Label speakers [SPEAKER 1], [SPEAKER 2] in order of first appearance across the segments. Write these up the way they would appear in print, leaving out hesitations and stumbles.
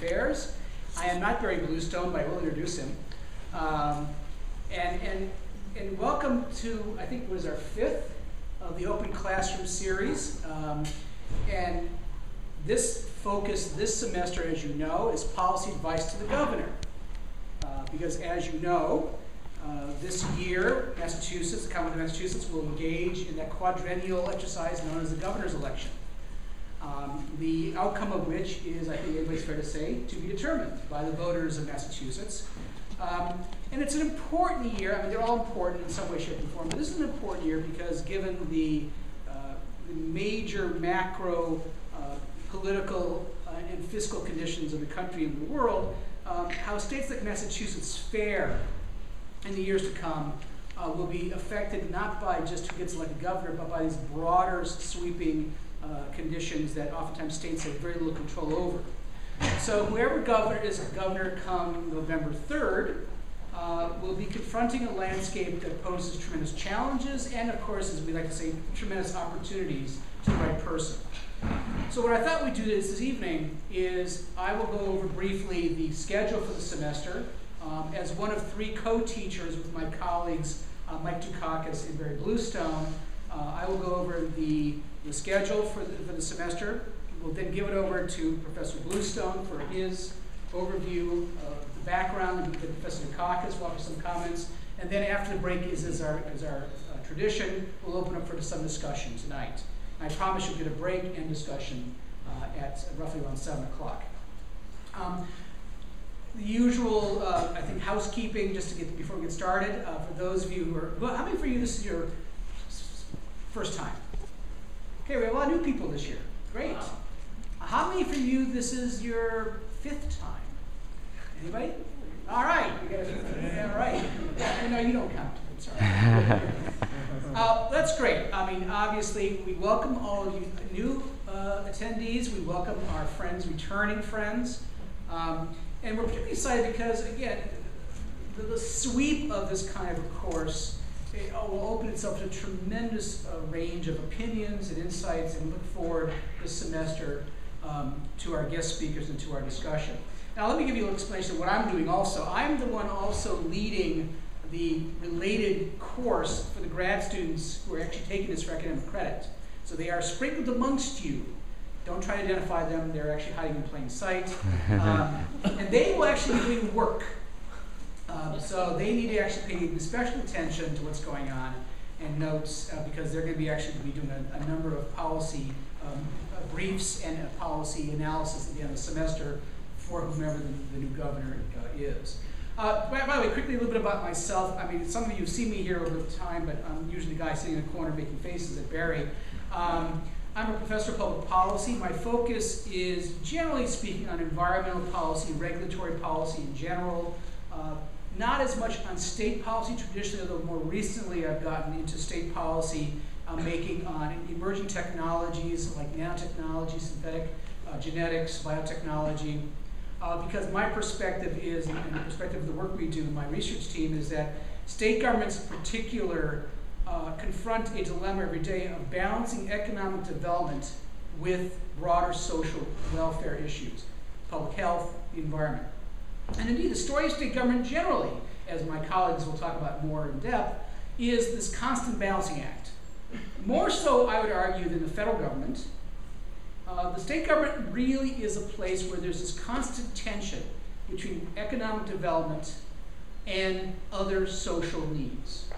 [SPEAKER 1] Affairs. I am not Barry Bluestone, but I will introduce him. And welcome to, I think it was our 5th of the Open Classroom series. And this focus this semester, as you know, is policy advice to the governor. Because as you know, this year, Massachusetts, the Commonwealth of Massachusetts, will engage in that quadrennial exercise known as the governor's election. The outcome of which is, I think everybody's fair to say, to be determined by the voters of Massachusetts. And it's an important year. I mean, they're all important in some way, shape, and form, but this is an important year because given the major macro political and fiscal conditions of the country and the world, how states like Massachusetts fare in the years to come will be affected not by just who gets elected governor, but by these broader sweeping conditions that oftentimes states have very little control over. So whoever is governor come November 3rd will be confronting a landscape that poses tremendous challenges and, of course, as we like to say, tremendous opportunities to the right person. So what I thought we'd do this evening is I will go over briefly the schedule for the semester. As one of 3 co-teachers with my colleagues, Mike Dukakis and Barry Bluestone, I will go over the schedule for the semester. We'll then give it over to Professor Bluestone for his overview of the background, and Professor Dukakis will offer some comments. And then after the break, as our tradition, we'll open up for some discussion tonight. I promise you'll get a break and discussion at roughly around 7 o'clock. The usual, I think, housekeeping, just to get before we get started. For those of you who are, well, how many for you this is your first time? Okay, we have a lot of new people this year. Great. Wow. How many for you this is your 5th time? Anybody? All right. Yeah, right. Yeah, no, you don't count. I'm sorry. That's great. I mean, obviously, we welcome all of you new attendees. We welcome our friends, returning friends. And we're particularly excited because, again, the sweep of this kind of a course will open itself to a tremendous range of opinions and insights, and we look forward this semester to our guest speakers and to our discussion. Now, let me give you a little explanation of what I'm doing also. I'm the one also leading the related course for the grad students who are actually taking this for academic credit. So they are sprinkled amongst you. Don't try to identify them. They're actually hiding in plain sight. And they will actually be doing work. So they need to actually pay special attention to what's going on and notes because they're going to be actually doing a number of policy briefs and a policy analysis at the end of the semester for whomever the new governor is. By the way, quickly a little bit about myself. I mean, some of you have seen me here over time, but I'm usually the guy sitting in the corner making faces at Barry. I'm a professor of public policy. My focus is, generally speaking, on environmental policy, regulatory policy in general. Not as much on state policy traditionally, although more recently I've gotten into state policy making on emerging technologies like nanotechnology, synthetic genetics, biotechnology. Because my perspective is, and the perspective of the work we do in my research team, is that state governments in particular confront a dilemma every day of balancing economic development with broader social welfare issues, public health, the environment. And indeed, the story of state government generally, as my colleagues will talk about more in depth, is this constant balancing act. More so, I would argue, than the federal government. The state government really is a place where there's this constant tension between economic development and other social needs.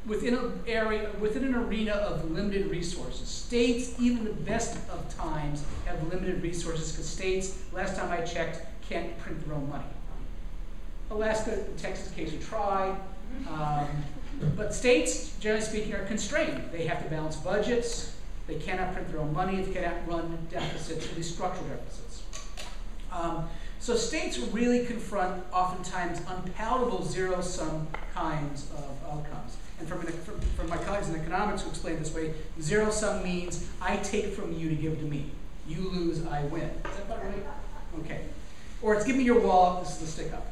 [SPEAKER 1] Within an arena of limited resources. States, even the best of times, have limited resources because states, last time I checked, can't print their own money. Alaska and Texas occasionally try, but states, generally speaking, are constrained. They have to balance budgets. They cannot print their own money. They cannot run deficits, at least structural deficits. So states really confront oftentimes unpalatable zero-sum kinds of outcomes. And from my colleagues in economics who explain it this way, zero-sum means I take from you to give to me. You lose, I win. Is that about right? Okay. Or it's give me your wallet, this is the stick-up.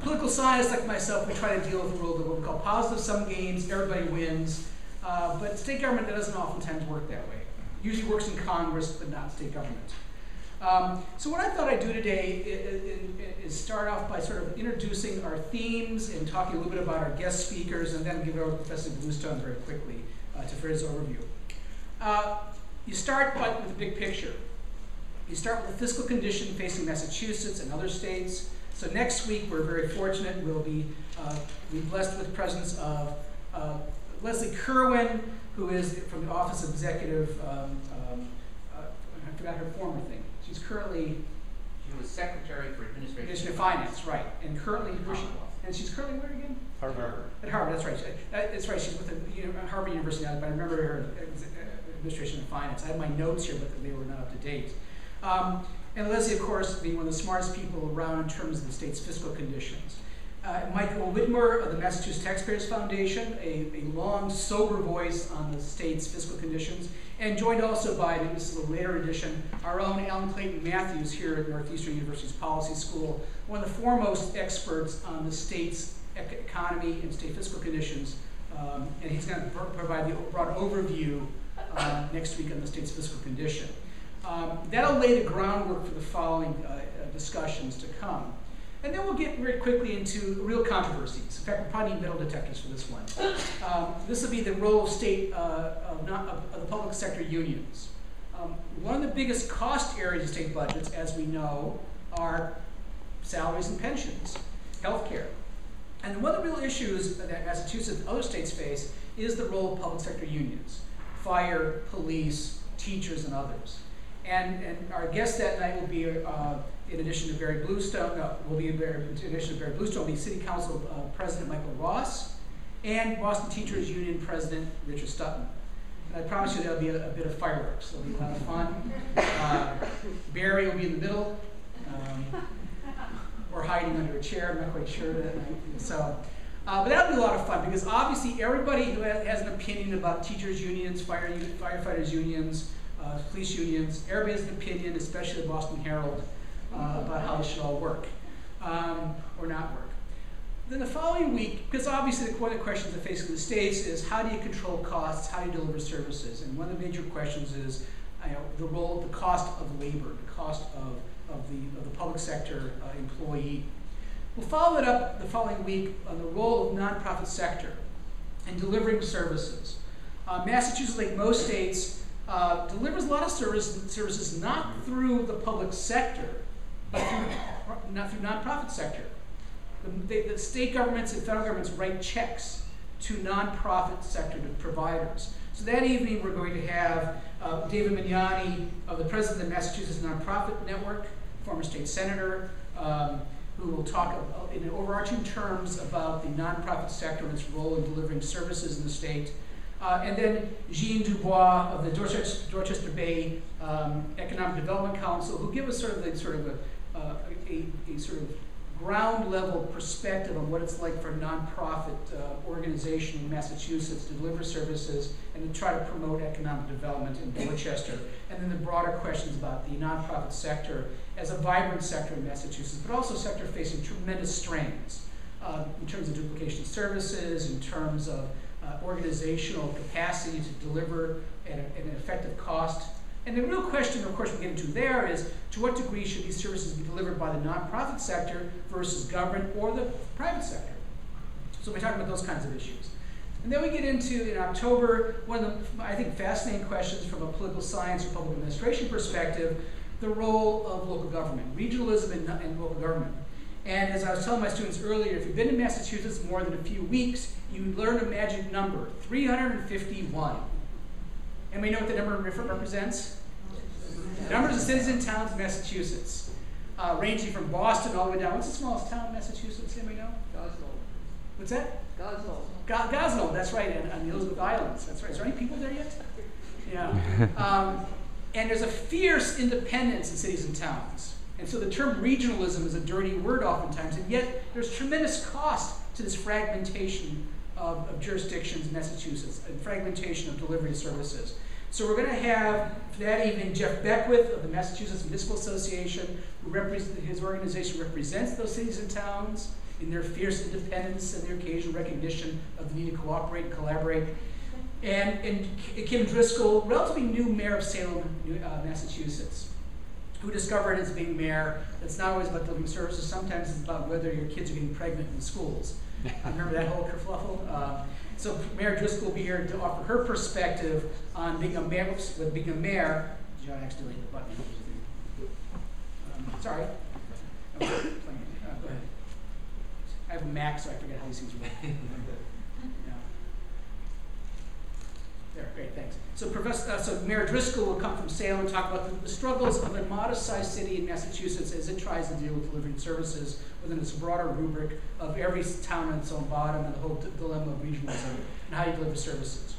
[SPEAKER 1] Political scientists like myself, we try to deal with the world of what we call positive-sum games, everybody wins. But state government doesn't oftentimes work that way. Usually works in Congress, but not state government. So what I thought I'd do today is start off by sort of introducing our themes and talking a little bit about our guest speakers, and then give it over to Professor Bluestone very quickly for his overview. You start with the big picture. You start with the fiscal condition facing Massachusetts and other states. So next week, we're very fortunate. We'll be blessed with the presence of Leslie Kerwin, who is from the Office of Executive, I forgot her former thing. She's currently...
[SPEAKER 2] She was Secretary for Administration
[SPEAKER 1] of Finance, right. And currently, and she's currently where again?
[SPEAKER 3] Harvard.
[SPEAKER 1] At Harvard, that's right. That's right, she's with the Harvard University now, but I remember her Administration of Finance. I have my notes here, but they were not up to date. And Leslie, of course, being one of the smartest people around in terms of the state's fiscal conditions. Michael Whitmer of the Massachusetts Taxpayers Foundation, a long, sober voice on the state's fiscal conditions, and joined also by, and this is a later edition, our own Alan Clayton Matthews here at Northeastern University's Policy School, one of the foremost experts on the state's economy and state fiscal conditions, and he's going to provide the broad overview next week on the state's fiscal condition. That'll lay the groundwork for the following discussions to come. And then we'll get very quickly into real controversies. In fact, we'll probably need metal detectors for this one. This will be the role of state, of the public sector unions. One of the biggest cost areas of state budgets, as we know, are salaries and pensions, healthcare. And one of the real issues that Massachusetts and other states face is the role of public sector unions, fire, police, teachers, and others. And our guest that night will be, in addition to Barry Bluestone, will be City Council President Michael Ross and Boston Teachers Union President Richard Stutton. And I promise you there'll be a bit of fireworks. It'll be a lot of fun. Barry will be in the middle, or hiding under a chair. I'm not quite sure that night. So, but that'll be a lot of fun because obviously everybody who has an opinion about teachers unions, firefighters unions, police unions, everybody has an opinion, especially the Boston Herald, about how this should all work or not work. Then the following week, because obviously one of the questions that facing the states is how do you control costs, how do you deliver services? And one of the major questions is the role, the cost of labor, the cost of the public sector employee. We'll follow it up the following week on the role of nonprofit sector in delivering services. Massachusetts, like most states, delivers a lot of services not through the public sector, but not through nonprofit sector. The state governments and federal governments write checks to nonprofit sector providers. So that evening we're going to have David Mignani, the president of the Massachusetts Nonprofit Network, former state senator, who will talk in overarching terms about the nonprofit sector and its role in delivering services in the state. And then Jean Dubois of the Dorchester Bay Economic Development Council, who give us sort of a ground level perspective on what it's like for a nonprofit organization in Massachusetts to deliver services and to try to promote economic development in Dorchester. And then the broader questions about the nonprofit sector as a vibrant sector in Massachusetts, but also a sector facing tremendous strains in terms of duplication of services, in terms of organizational capacity to deliver at an effective cost. And the real question, of course, we get into there is to what degree should these services be delivered by the nonprofit sector versus government or the private sector? So we're talking about those kinds of issues. And then we get into, in October, one of the, I think, fascinating questions from a political science or public administration perspective, the role of local government, regionalism and local government. And as I was telling my students earlier, if you've been in Massachusetts more than a few weeks, you learn a magic number, 351. And we know what the number represents? The numbers of cities and towns in Massachusetts, ranging from Boston all the way down. What's the smallest town in Massachusetts? Anybody know?
[SPEAKER 4] Gosnell.
[SPEAKER 1] What's that?
[SPEAKER 4] Gosnell.
[SPEAKER 1] Gosnell, that's right, on the Elizabeth Islands. That's right. Is there any people there yet? Yeah. And there's a fierce independence in cities and towns. And so the term regionalism is a dirty word oftentimes, and yet there's tremendous cost to this fragmentation of jurisdictions in Massachusetts, and fragmentation of delivery services. So we're going to have, for that evening, Jeff Beckwith of the Massachusetts Municipal Association, who his organization represents those cities and towns in their fierce independence and their occasional recognition of the need to cooperate and collaborate. And Kim Driscoll, relatively new mayor of Salem, Massachusetts. who discovered as being mayor, it's not always about delivering services, sometimes it's about whether your kids are getting pregnant in schools. I remember that whole kerfluffle. So Mayor Driscoll will be here to offer her perspective on being a mayor. Being a mayor. John accidentally hit the button. Sorry. Go ahead. I have a Mac, so I forget how these things work. Yeah. There, great, thanks. So Mayor Driscoll will come from Salem and talk about the struggles of a modest-sized city in Massachusetts as it tries to deal with delivering services within this broader rubric of every town on its own bottom and the whole dilemma of regionalism and how you deliver services.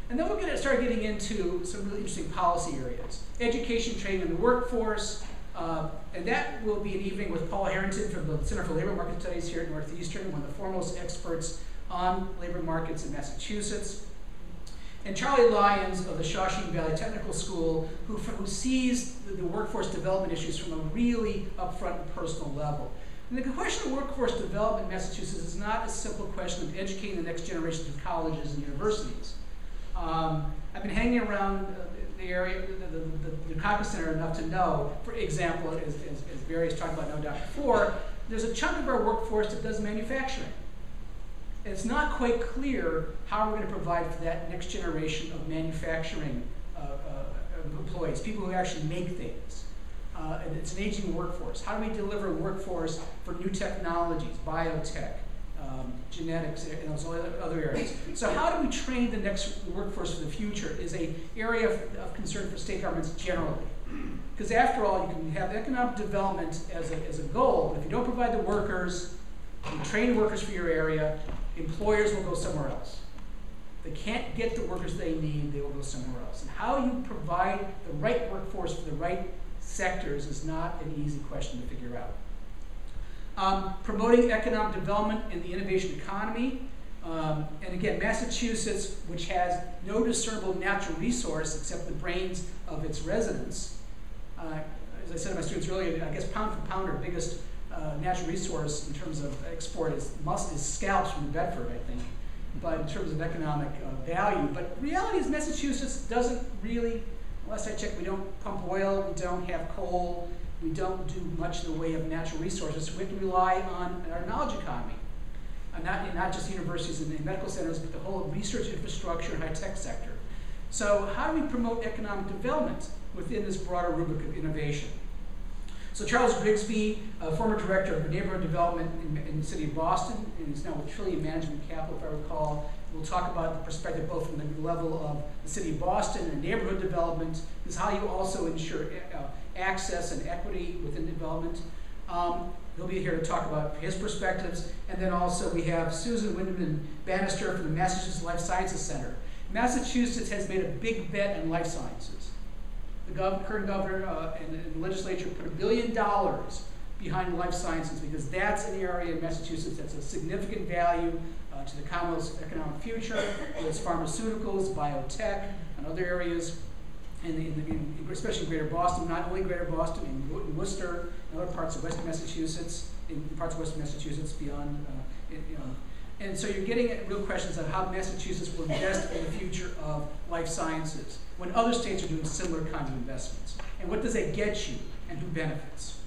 [SPEAKER 1] And then we're going to start getting into some really interesting policy areas. Education, training, and the workforce. And that will be an evening with Paul Harrington from the Center for Labor Market Studies here at Northeastern, one of the foremost experts on labor markets in Massachusetts. And Charlie Lyons of the Shawshing Valley Technical School, who sees the workforce development issues from a really upfront and personal level. And the question of workforce development in Massachusetts is not a simple question of educating the next generation through colleges and universities. I've been hanging around the area, the Dukakis Center enough to know, for example, as Barry has talked about no doubt before, there's a chunk of our workforce that does manufacturing. And it's not quite clear how we're going to provide for that next generation of manufacturing employees, people who actually make things. And it's an aging workforce. How do we deliver a workforce for new technologies, biotech, genetics, and those other areas? So how do we train the next workforce for the future is an area of concern for state governments generally. Because after all, you can have economic development as a goal, but if you don't provide the workers, you train workers for your area, employers will go somewhere else. If they can't get the workers they need, they will go somewhere else. And how you provide the right workforce for the right sectors is not an easy question to figure out. Promoting economic development in the innovation economy. And again, Massachusetts, which has no discernible natural resource except the brains of its residents. As I said to my students earlier, I guess pound for pound, our biggest natural resource in terms of export is scalps from New Bedford, I think, but in terms of economic value. But reality is Massachusetts doesn't really, last I checked, we don't pump oil, we don't have coal, we don't do much in the way of natural resources, so we have to rely on our knowledge economy. Not just universities and medical centers, but the whole research infrastructure and high-tech sector. So how do we promote economic development within this broader rubric of innovation? So Charles Grigsby, former director of neighborhood development in the city of Boston, and is now with Trillium Management Capital, if I recall, will talk about the perspective both from the level of the city of Boston and neighborhood development, is how you also ensure access and equity within development. He'll be here to talk about his perspectives. And then also we have Susan Windeman Bannister from the Massachusetts Life Sciences Center. Massachusetts has made a big bet on life sciences. The current governor and the legislature put $1 billion behind life sciences because that's an area in Massachusetts that's of significant value to the Commonwealth's economic future, whether it's pharmaceuticals, biotech, and other areas, especially in Greater Boston, not only Greater Boston, in Worcester, and other parts of Western Massachusetts, beyond, And so you're getting at real questions of how Massachusetts will invest in the future of life sciences when other states are doing similar kinds of investments. And what does that get you, and who benefits?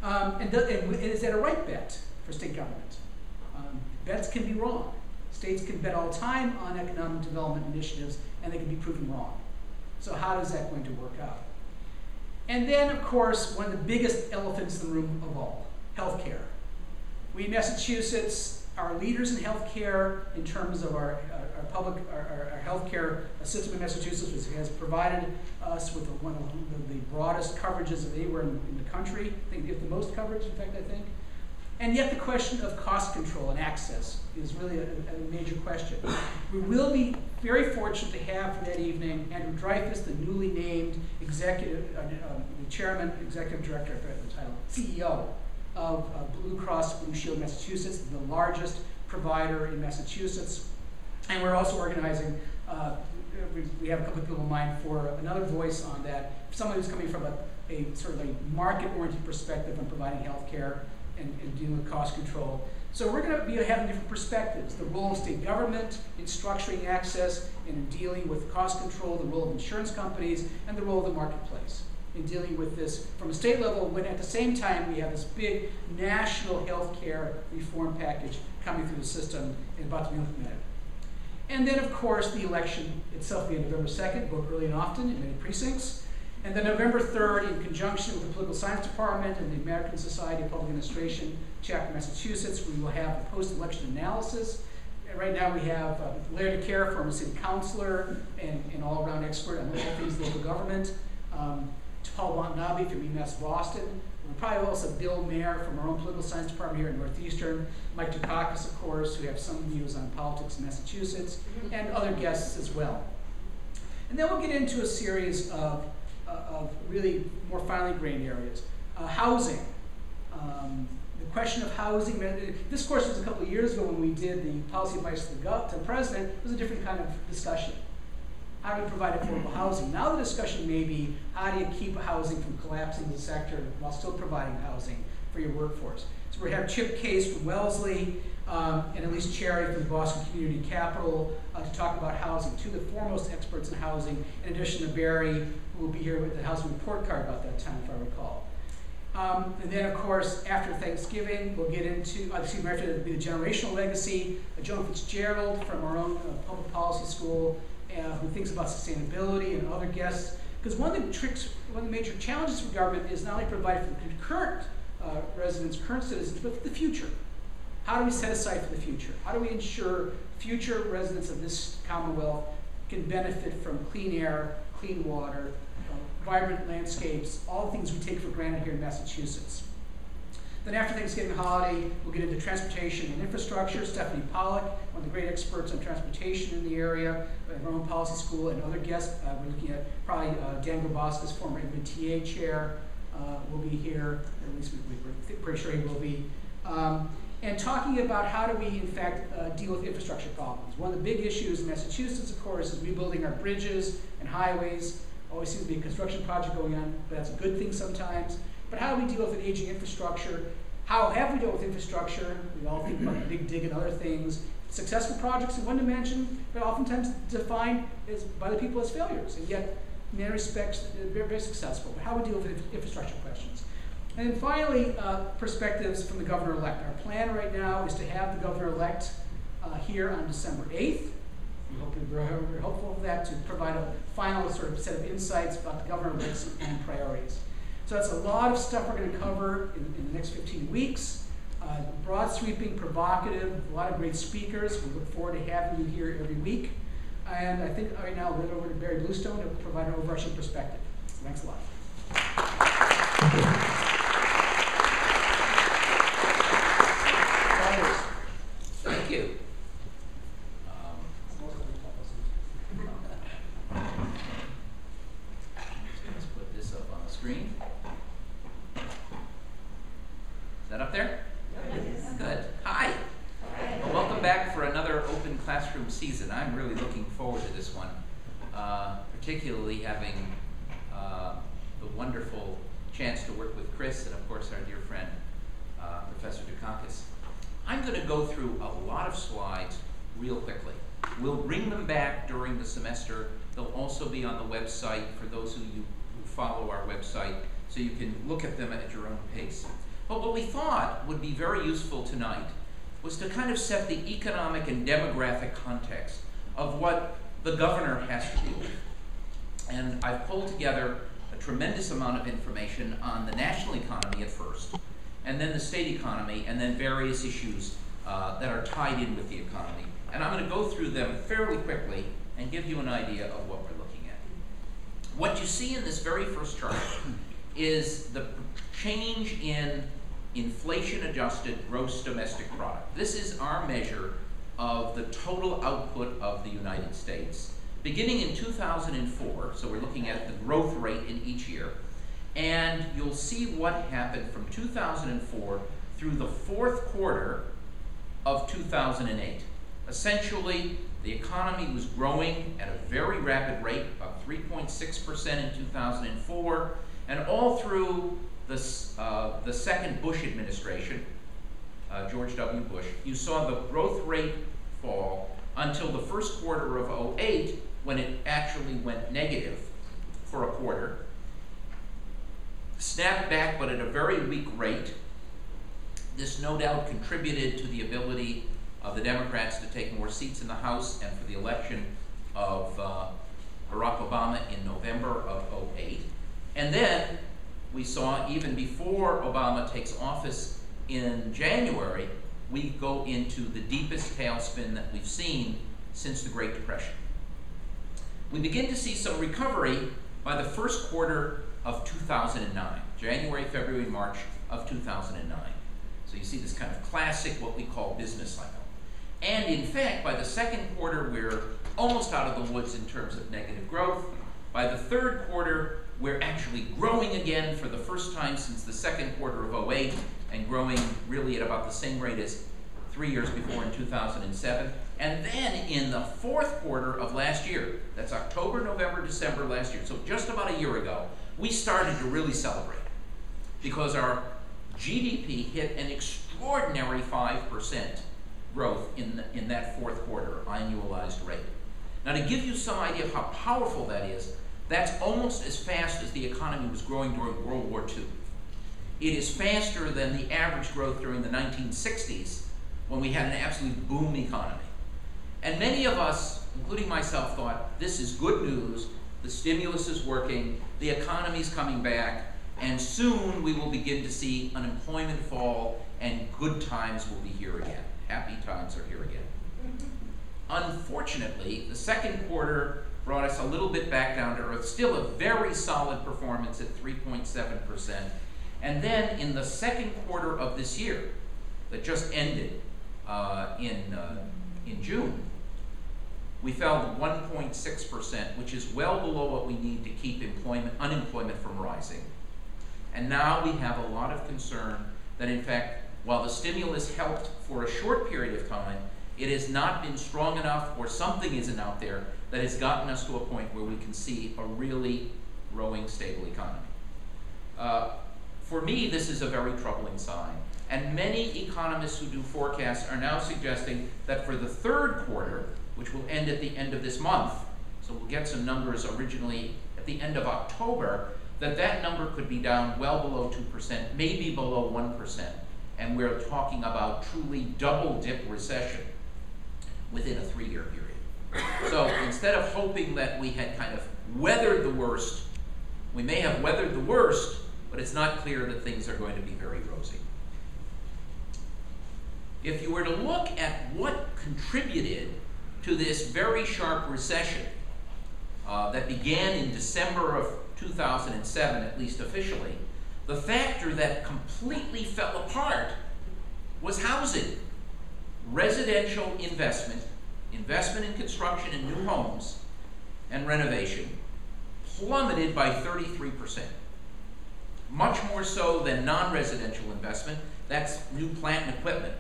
[SPEAKER 1] And is that a right bet for state government? Bets can be wrong. States can bet all the time on economic development initiatives, and they can be proven wrong. So how is that going to work out? And then, of course, one of the biggest elephants in the room of all, healthcare. We in Massachusetts are leaders in healthcare in terms of our healthcare system in Massachusetts, which has provided us with one of the broadest coverages of anywhere in the country. I think we have the most coverage, in fact, I think. And yet the question of cost control and access is really a major question. We will be very fortunate to have for that evening Andrew Dreyfus, the newly named the chairman, executive director, I forget the title, CEO of Blue Cross Blue Shield Massachusetts, the largest provider in Massachusetts. And we're also organizing, we have a couple of people in mind for another voice on that, someone who's coming from a sort of a market-oriented perspective on providing health care and dealing with cost control. So we're going to be having different perspectives. The role of state government in structuring access and in dealing with cost control, the role of insurance companies, and the role of the marketplace. in dealing with this from a state level, when at the same time we have this big national health care reform package coming through the system and about to be implemented. And then, of course, the election itself will be on November 2nd, vote early and often in many precincts. And then November 3rd, in conjunction with the Political Science Department and the American Society of Public Administration, chapter Massachusetts, we will have a post-election analysis. And right now we have Larry DeCare, former city councilor and all-around expert on all things local government. Paul Watanabe from UMass Boston. We'll probably also Bill Mayer from our own Political Science Department here in Northeastern. Mike Dukakis, of course, who have some views on politics in Massachusetts, and other guests as well. And then we'll get into a series of really more finely grained areas. Housing. The question of housing. This course was a couple of years ago when we did the policy advice to the president. It was a different kind of discussion. How do we provide affordable housing? Now the discussion may be, how do you keep housing from collapsing the sector while still providing housing for your workforce? So we have Chip Case from Wellesley and Elise Cherry from the Boston Community Capital to talk about housing, two of the foremost experts in housing, in addition to Barry, who will be here with the housing report card about that time, if I recall. And then, of course, after Thanksgiving, we'll get into, after the generational legacy, Joan Fitzgerald from our own public policy school, who thinks about sustainability, and other guests. Because one of the major challenges for government is not only provide for the current residents, current citizens, but for the future. How do we set aside for the future? How do we ensure future residents of this Commonwealth can benefit from clean air, clean water, vibrant landscapes, all the things we take for granted here in Massachusetts? Then after Thanksgiving holiday, we'll get into transportation and infrastructure. Stephanie Pollack, one of the great experts on transportation in the area, our own policy school, and other guests. We're looking at probably Dan Grabowska's former MBTA chair will be here, or at least we're pretty sure he will be. And talking about how do we, in fact, deal with infrastructure problems. One of the big issues in Massachusetts, of course, is rebuilding our bridges and highways. Always seems to be a construction project going on, but that's a good thing sometimes. But how do we deal with an aging infrastructure? How have we dealt with infrastructure? We all think about the big dig and other things. Successful projects in one dimension, but oftentimes defined by the people as failures, and yet in many respects they're very successful. But how we deal with infrastructure questions. And then finally, perspectives from the governor-elect. Our plan right now is to have the governor-elect here on December 8th. We're hopeful of that, to provide a final sort of set of insights about the governor-elect's and priorities. So that's a lot of stuff we're going to cover in the next 15 weeks. Broad, sweeping, provocative, a lot of great speakers. We look forward to having you here every week. And I think right now I'll hand over to Barry Bluestone to provide an overarching perspective. Thanks a lot.
[SPEAKER 2] Thank you. Let's put this up on the screen. Is that up there? Yes. Good. Hi. Well, welcome back for another open classroom season. I'm really looking forward to this one, particularly having the wonderful chance to work with Chris and, of course, our dear friend, Professor Dukakis. I'm going to go through a lot of slides real quickly. We'll bring them back during the semester. They'll also be on the website for those who follow our website, so you can look at them at your own pace. But what we thought would be very useful tonight was to kind of set the economic and demographic context of what the governor has to deal with. And I've pulled together a tremendous amount of information on the national economy at first, and then the state economy, and then various issues that are tied in with the economy. And I'm going to go through them fairly quickly and give you an idea of what we're looking at. What you see in this very first chart is the change in inflation-adjusted gross domestic product. This is our measure of the total output of the United States. Beginning in 2004, so we're looking at the growth rate in each year, and you'll see what happened from 2004 through the fourth quarter of 2008. Essentially, the economy was growing at a very rapid rate, about 3.6% in 2004, and all through the second Bush administration, George W. Bush, you saw the growth rate fall until the first quarter of 2008, when it actually went negative for a quarter. snapped back, but at a very weak rate. This no doubt contributed to the ability of the Democrats to take more seats in the House and for the election of Barack Obama in November of '08. And then we saw, even before Obama takes office in January, we go into the deepest tailspin that we've seen since the Great Depression. We begin to see some recovery by the first quarter of 2009, January, February, March of 2009. So you see this kind of classic, what we call business cycle. And in fact, by the second quarter, we're almost out of the woods in terms of negative growth. By the third quarter, we're actually growing again for the first time since the second quarter of '08, and growing really at about the same rate as 3 years before in 2007. And then in the fourth quarter of last year, that's October, November, December last year, so just about a year ago, we started to really celebrate because our GDP hit an extraordinary 5% growth in that fourth quarter annualized rate. Now, to give you some idea of how powerful that is, that's almost as fast as the economy was growing during World War II. It is faster than the average growth during the 1960s when we had an absolute boom economy. And many of us, including myself, thought this is good news, the stimulus is working, the economy's coming back, and soon we will begin to see unemployment fall and good times will be here again. Happy times are here again. Unfortunately, the second quarter brought us a little bit back down to earth, still a very solid performance at 3.7%. And then in the second quarter of this year, that just ended in June, we fell to 1.6%, which is well below what we need to keep unemployment from rising. And now we have a lot of concern that, in fact, while the stimulus helped for a short period of time, it has not been strong enough, or something isn't out there that has gotten us to a point where we can see a really growing, stable economy. For me, this is a very troubling sign. And many economists who do forecasts are now suggesting that for the third quarter, which will end at the end of this month, so we'll get some numbers originally at the end of October, that number could be down well below 2%, maybe below 1%. And we're talking about truly double-dip recession within a 3-year period. So instead of hoping that we had kind of weathered the worst, we may have weathered the worst, but it's not clear that things are going to be very rosy. If you were to look at what contributed to this very sharp recession that began in December of 2007, at least officially, the factor that completely fell apart was housing. Residential investment in construction and new homes and renovation plummeted by 33%. Much more so than non-residential investment, that's new plant and equipment.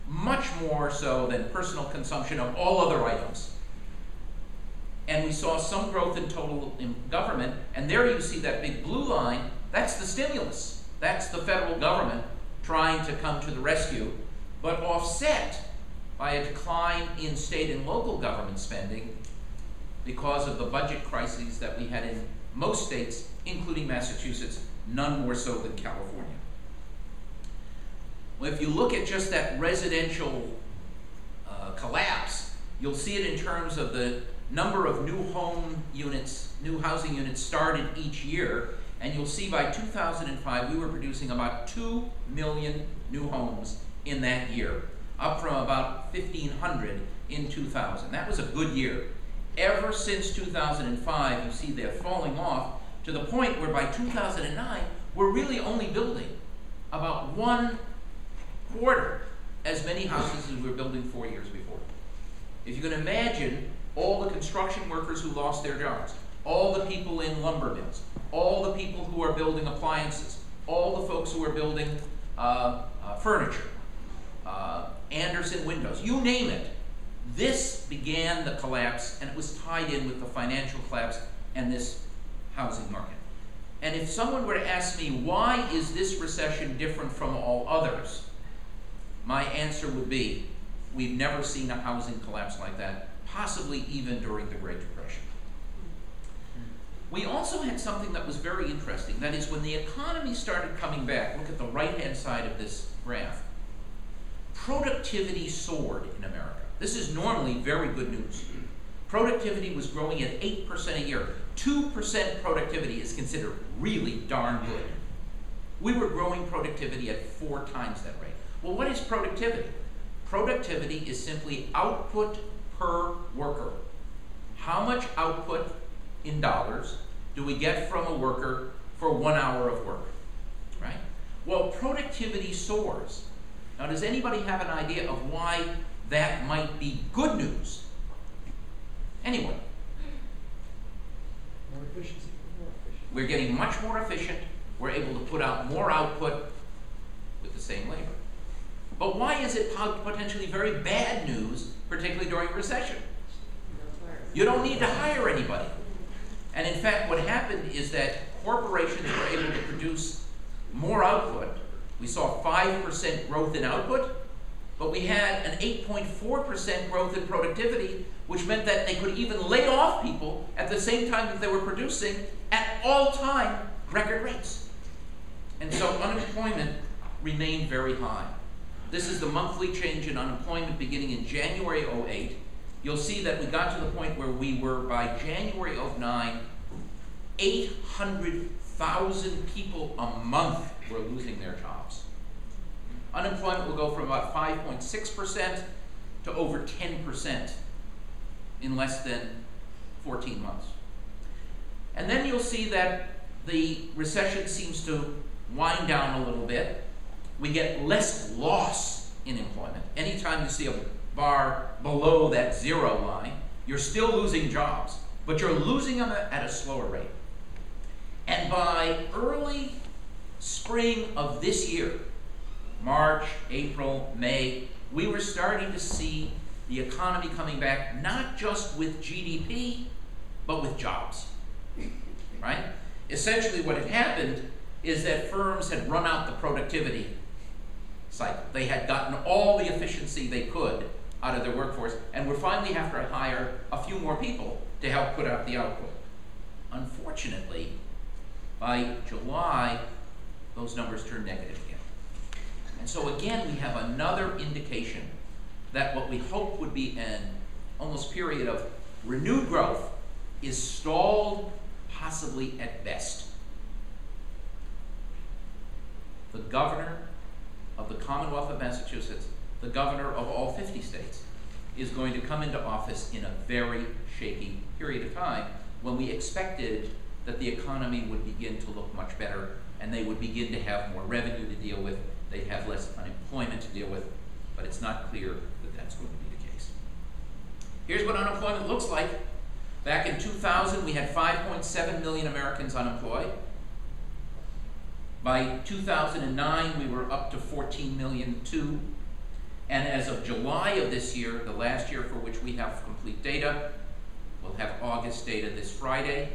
[SPEAKER 2] Much more so than personal consumption of all other items. And we saw some growth in total in government, and there you see that big blue line, that's the stimulus. That's the federal government trying to come to the rescue, but offset by a decline in state and local government spending because of the budget crises that we had in most states, including Massachusetts, none more so than California. Well, if you look at just that residential collapse, you'll see it in terms of the number of new housing units started each year, and you'll see by 2005 we were producing about 2 million new homes in that year, up from about 1,500 in 2000. That was a good year. Ever since 2005, you see they're falling off to the point where by 2009, we're really only building about 1/4 as many houses as we were building 4 years before. If you can imagine all the construction workers who lost their jobs, all the people in lumber mills, all the people who are building appliances, all the folks who are building furniture, Anderson windows, you name it. This began the collapse, and it was tied in with the financial collapse and this housing market. And if someone were to ask me, why is this recession different from all others? My answer would be, we've never seen a housing collapse like that, possibly even during the Great Depression. We also had something that was very interesting. That is, when the economy started coming back, look at the right-hand side of this graph, productivity soared in America. This is normally very good news. Productivity was growing at 8% a year. 2% productivity is considered really darn good. We were growing productivity at 4 times that rate. Well, what is productivity? Productivity is simply output per worker. How much output in dollars do we get from a worker for 1 hour of work, right? Well, productivity soars. Now, does anybody have an idea of why that might be good news? Anyone?
[SPEAKER 1] More efficiency.
[SPEAKER 2] We're getting much more efficient. We're able to put out more output with the same labor. But why is it potentially very bad news, particularly during a recession? You don't need to hire anybody. And in fact, what happened is that corporations were able to produce more output. We saw 5% growth in output, but we had an 8.4% growth in productivity, which meant that they could even lay off people at the same time that they were producing at all-time record rates. And so unemployment remained very high. This is the monthly change in unemployment beginning in January 08. You'll see that we got to the point where we were, by January 09, 800,000 people a month were losing their jobs. Unemployment will go from about 5.6% to over 10% in less than 14 months. And then you'll see that the recession seems to wind down a little bit. We get less loss in employment. Anytime you see a bar below that 0 line, you're still losing jobs, but you're losing them at a slower rate. And by early spring of this year, March, April, May, we were starting to see the economy coming back, not just with GDP, but with jobs, right? Essentially what had happened is that firms had run out the productivity cycle. They had gotten all the efficiency they could out of their workforce, and would finally have to hire a few more people to help put out the output. Unfortunately, by July, those numbers turned negative again. And so again, we have another indication that what we hoped would be an almost period of renewed growth is stalled, possibly at best. The governor of the Commonwealth of Massachusetts, the governor of all 50 states, is going to come into office in a very shaky period of time when we expected that the economy would begin to look much better and they would begin to have more revenue to deal with, they'd have less unemployment to deal with, but it's not clear that that's going to be the case. Here's what unemployment looks like. Back in 2000, we had 5.7 million Americans unemployed. By 2009, we were up to 14.2 million. And as of July of this year, the last year for which we have complete data, we'll have August data this Friday,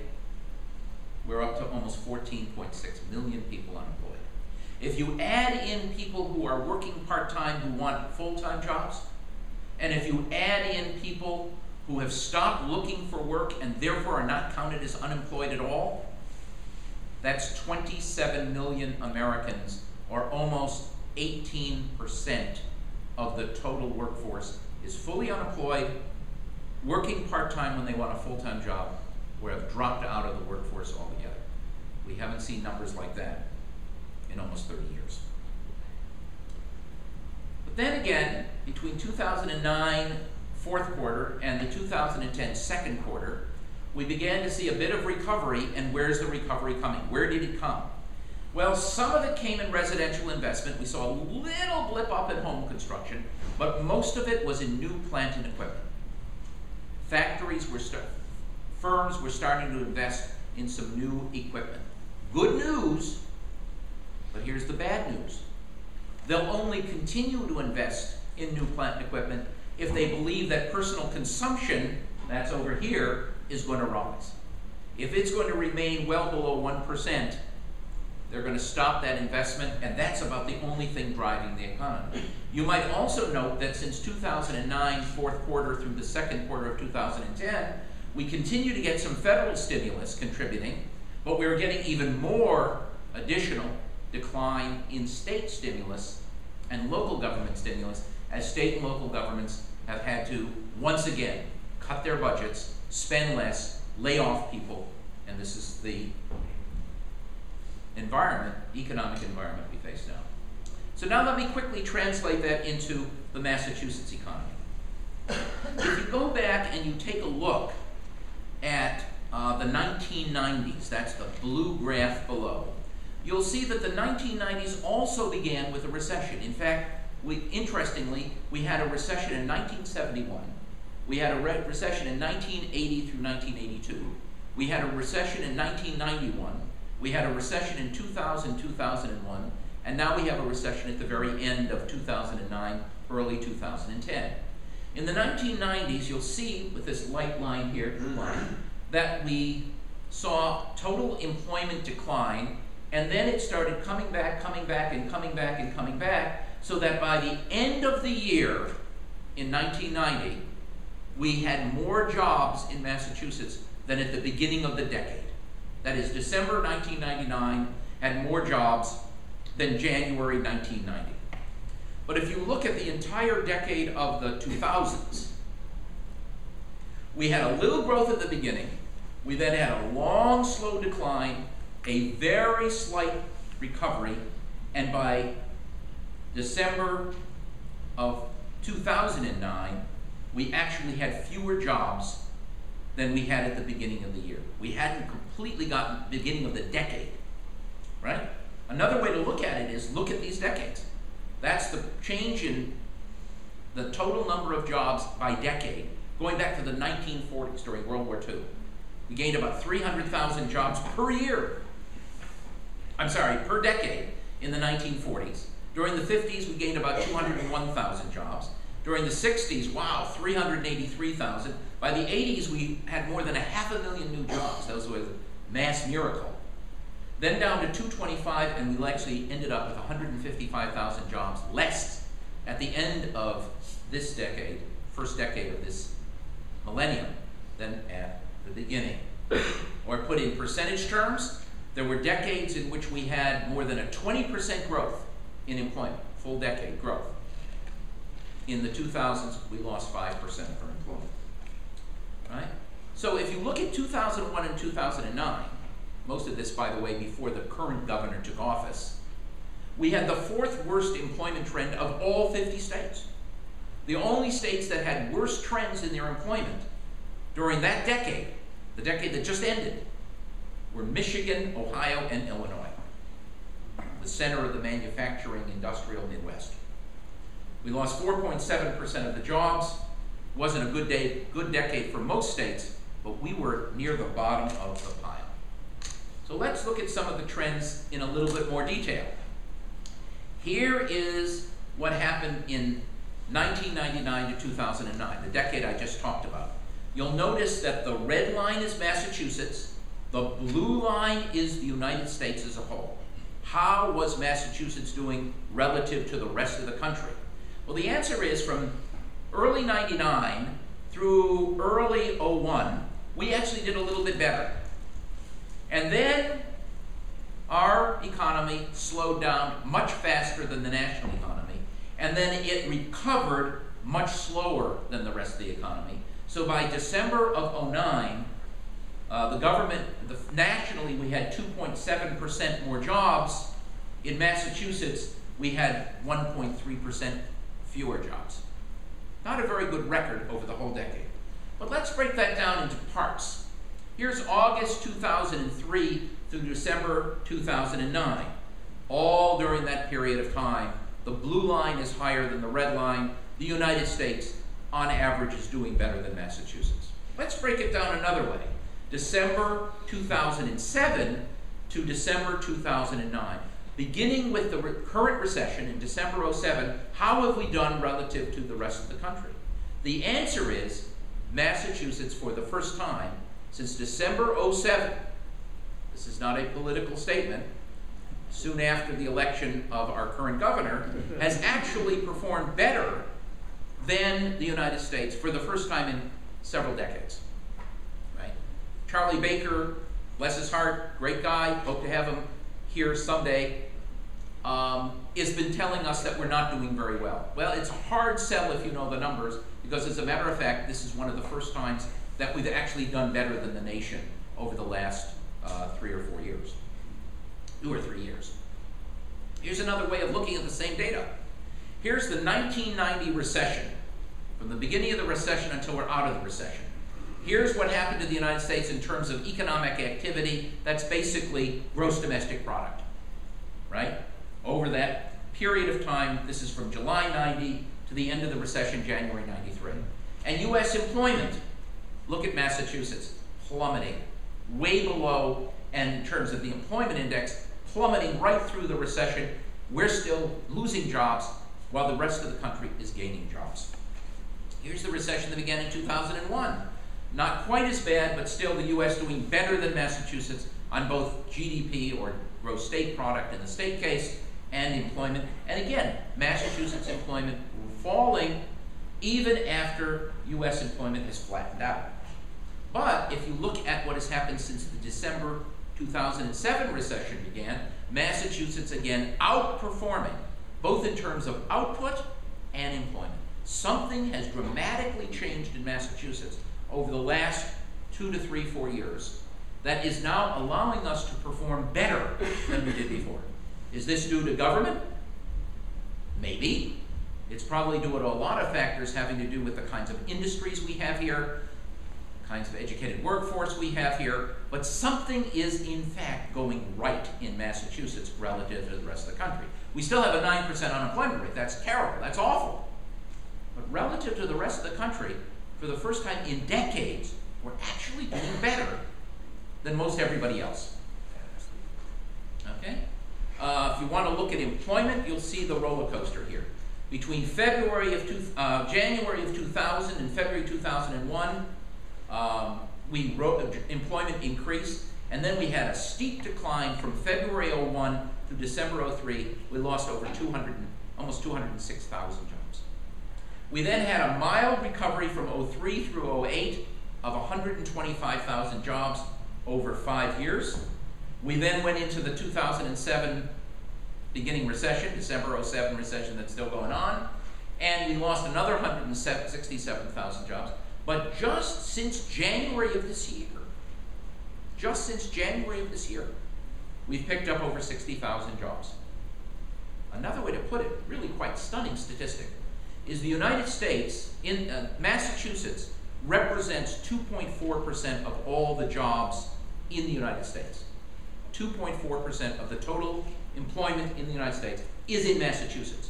[SPEAKER 2] we're up to almost 14.6 million people unemployed. If you add in people who are working part-time who want full-time jobs, and if you add in people who have stopped looking for work and therefore are not counted as unemployed at all, that's 27 million Americans, or almost 18% of the total workforce is fully unemployed, working part-time when they want a full-time job, or have dropped out of the workforce altogether. We haven't seen numbers like that in almost 30 years. But then again, between 2009 fourth quarter and the 2010 second quarter, we began to see a bit of recovery. And where's the recovery coming? Where did it come? Well, some of it came in residential investment. We saw a little blip up in home construction, but most of it was in new plant and equipment. Firms were starting to invest in some new equipment. Good news, but here's the bad news. They'll only continue to invest in new plant and equipment if they believe that personal consumption, that's over here, is going to rise. If it's going to remain well below 1%, they're going to stop that investment, and that's about the only thing driving the economy. You might also note that since 2009, fourth quarter through the second quarter of 2010, We continue to get some federal stimulus contributing, but we're getting even more additional decline in state stimulus and local government stimulus, as state and local governments have had to, once again, cut their budgets, spend less, lay off people, and this is the environment, economic environment we face now. So now let me quickly translate that into the Massachusetts economy. If you go back and you take a look at the 1990s, that's the blue graph below, you'll see that the 1990s also began with a recession. In fact, interestingly, we had a recession in 1971. We had a recession in 1980 through 1982. We had a recession in 1991. We had a recession in 2000, 2001. And now we have a recession at the very end of 2009, early 2010. In the 1990s, you'll see with this light line here, blue line, that we saw total employment decline, and then it started coming back, and coming back, so that by the end of the year in 1990, we had more jobs in Massachusetts than at the beginning of the decade. That is, December 1999 had more jobs than January 1990. But if you look at the entire decade of the 2000s, we had a little growth at the beginning, we then had a long, slow decline, a very slight recovery, and by December of 2009, we actually had fewer jobs than we had at the beginning of the year. We hadn't completely gotten the beginning of the decade, right? Another way to look at it is look at these decades. That's the change in the total number of jobs by decade, going back to the 1940s during World War II. We gained about 300,000 jobs per year. Per decade in the 1940s. During the 50s, we gained about 201,000 jobs. During the 60s, wow, 383,000. By the 80s, we had more than 500,000 new jobs. That was a mass miracle. Then down to 225, and we actually ended up with 155,000 jobs less at the end of this decade, first decade of this millennium, than at the beginning. Or put in percentage terms, there were decades in which we had more than a 20% growth in employment, full decade growth. In the 2000s, we lost 5% of our employment, right? So if you look at 2001 and 2009, most of this, by the way, before the current governor took office, we had the fourth worst employment trend of all 50 states. The only states that had worse trends in their employment during that decade, the decade that just ended, were Michigan, Ohio, and Illinois, the center of the manufacturing industrial Midwest. We lost 4.7% of the jobs. It wasn't a good decade for most states, but we were near the bottom of the pile. So let's look at some of the trends in a little bit more detail. Here is what happened in 1999 to 2009, the decade I just talked about. You'll notice that the red line is Massachusetts, the blue line is the United States as a whole. How was Massachusetts doing relative to the rest of the country? Well, the answer is from early 99 through early 01, we actually did a little bit better. And then our economy slowed down much faster than the national economy, and then it recovered much slower than the rest of the economy. So by December of 09, nationally we had 2.7% more jobs. In Massachusetts, we had 1.3% fewer jobs. Not a very good record over the whole decade. But let's break that down into parts. Here's August 2003 through December 2009. All during that period of time, the blue line is higher than the red line. The United States, on average, is doing better than Massachusetts. Let's break it down another way. December 2007 to December 2009. Beginning with the current recession in December 07, how have we done relative to the rest of the country? The answer is Massachusetts, for the first time since December 07, this is not a political statement, soon after the election of our current governor, has actually performed better than the United States for the first time in several decades. Charlie Baker, bless his heart, great guy, hope to have him here someday, has been telling us that we're not doing very well. Well, it's a hard sell if you know the numbers, because as a matter of fact, this is one of the first times that we've actually done better than the nation over the last 3 or 4 years. 2 or 3 years. Here's another way of looking at the same data. Here's the 1990 recession, from the beginning of the recession until we're out of the recession. Here's what happened to the United States in terms of economic activity. That's basically gross domestic product, right? Over that period of time, this is from July 90 to the end of the recession, January 93. And U.S. employment, look at Massachusetts, plummeting, way below, and in terms of the employment index, plummeting right through the recession. We're still losing jobs while the rest of the country is gaining jobs. Here's the recession that began in 2001. Not quite as bad, but still the U.S. doing better than Massachusetts on both GDP, or gross state product in the state case, and employment. And again, Massachusetts employment falling even after U.S. employment has flattened out. But if you look at what has happened since the December 2007 recession began, Massachusetts again outperforming, both in terms of output and employment. Something has dramatically changed in Massachusetts over the last 2 to 3, 4 years that is now allowing us to perform better than we did before. Is this due to government? Maybe. It's probably due to a lot of factors having to do with the kinds of industries we have here, kinds of educated workforce we have here, but something is in fact going right in Massachusetts relative to the rest of the country. We still have a 9% unemployment rate. That's terrible. That's awful. But relative to the rest of the country, for the first time in decades, we're actually doing better than most everybody else. Okay? If you want to look at employment, you'll see the roller coaster here. Between January of 2000 and February 2001, employment increased, and then we had a steep decline from February 01 to December 03. We lost over almost 206,000 jobs. We then had a mild recovery from 03 through 08 of 125,000 jobs over 5 years. We then went into the 2007 beginning recession, December 07 recession that's still going on, and we lost another 167,000 jobs. But just since January of this year, we've picked up over 60,000 jobs. Another way to put it, really quite stunning statistic, is the United States, in Massachusetts, represents 2.4% of all the jobs in the United States. 2.4% of the total employment in the United States is in Massachusetts.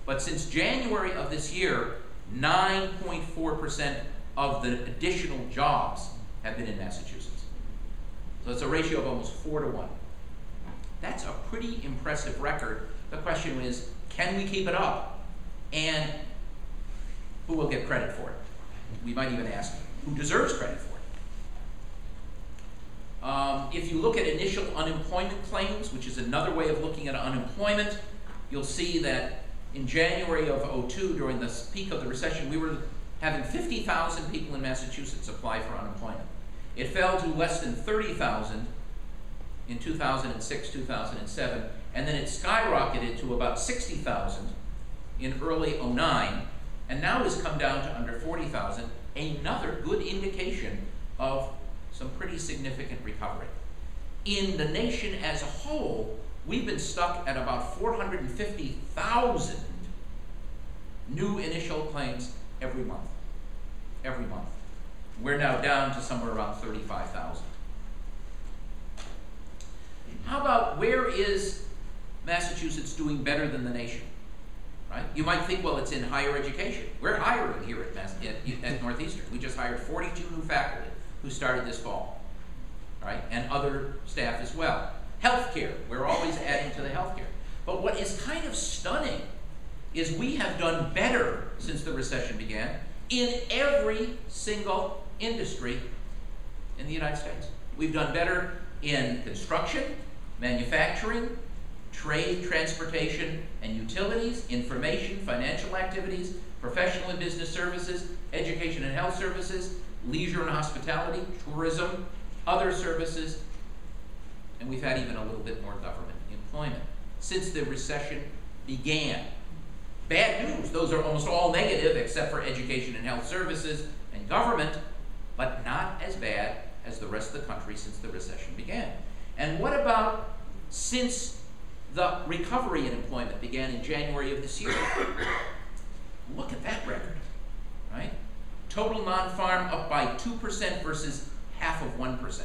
[SPEAKER 2] But since January of this year, 9.4% of the additional jobs have been in Massachusetts. So it's a ratio of almost 4 to 1. That's a pretty impressive record. The question is, can we keep it up? And who will get credit for it? We might even ask who deserves credit for it. If you look at initial unemployment claims, which is another way of looking at unemployment, you'll see that in January of 2002, during the peak of the recession, we were having 50,000 people in Massachusetts apply for unemployment. It fell to less than 30,000 in 2006, 2007, and then it skyrocketed to about 60,000 in early 2009, and now has come down to under 40,000, another good indication of some pretty significant recovery. In the nation as a whole, we've been stuck at about 450,000 new initial claims every month. Every month. We're now down to somewhere around 35,000. How about where is Massachusetts doing better than the nation? Right? You might think, well, it's in higher education. We're hiring here at Northeastern. We just hired 42 new faculty who started this fall, right? And other staff as well. Healthcare, we're always adding to the healthcare. But what is kind of stunning is we have done better since the recession began in every single industry in the United States. We've done better in construction, manufacturing, trade, transportation, and utilities, information, financial activities, professional and business services, education and health services, leisure and hospitality, tourism, other services, and we've had even a little bit more government employment since the recession began. Bad news, those are almost all negative except for education and health services and government, but not as bad as the rest of the country since the recession began. And what about since the recovery in employment began in January of this year? Look at that record, right? Total non-farm up by 2% versus half of 1%.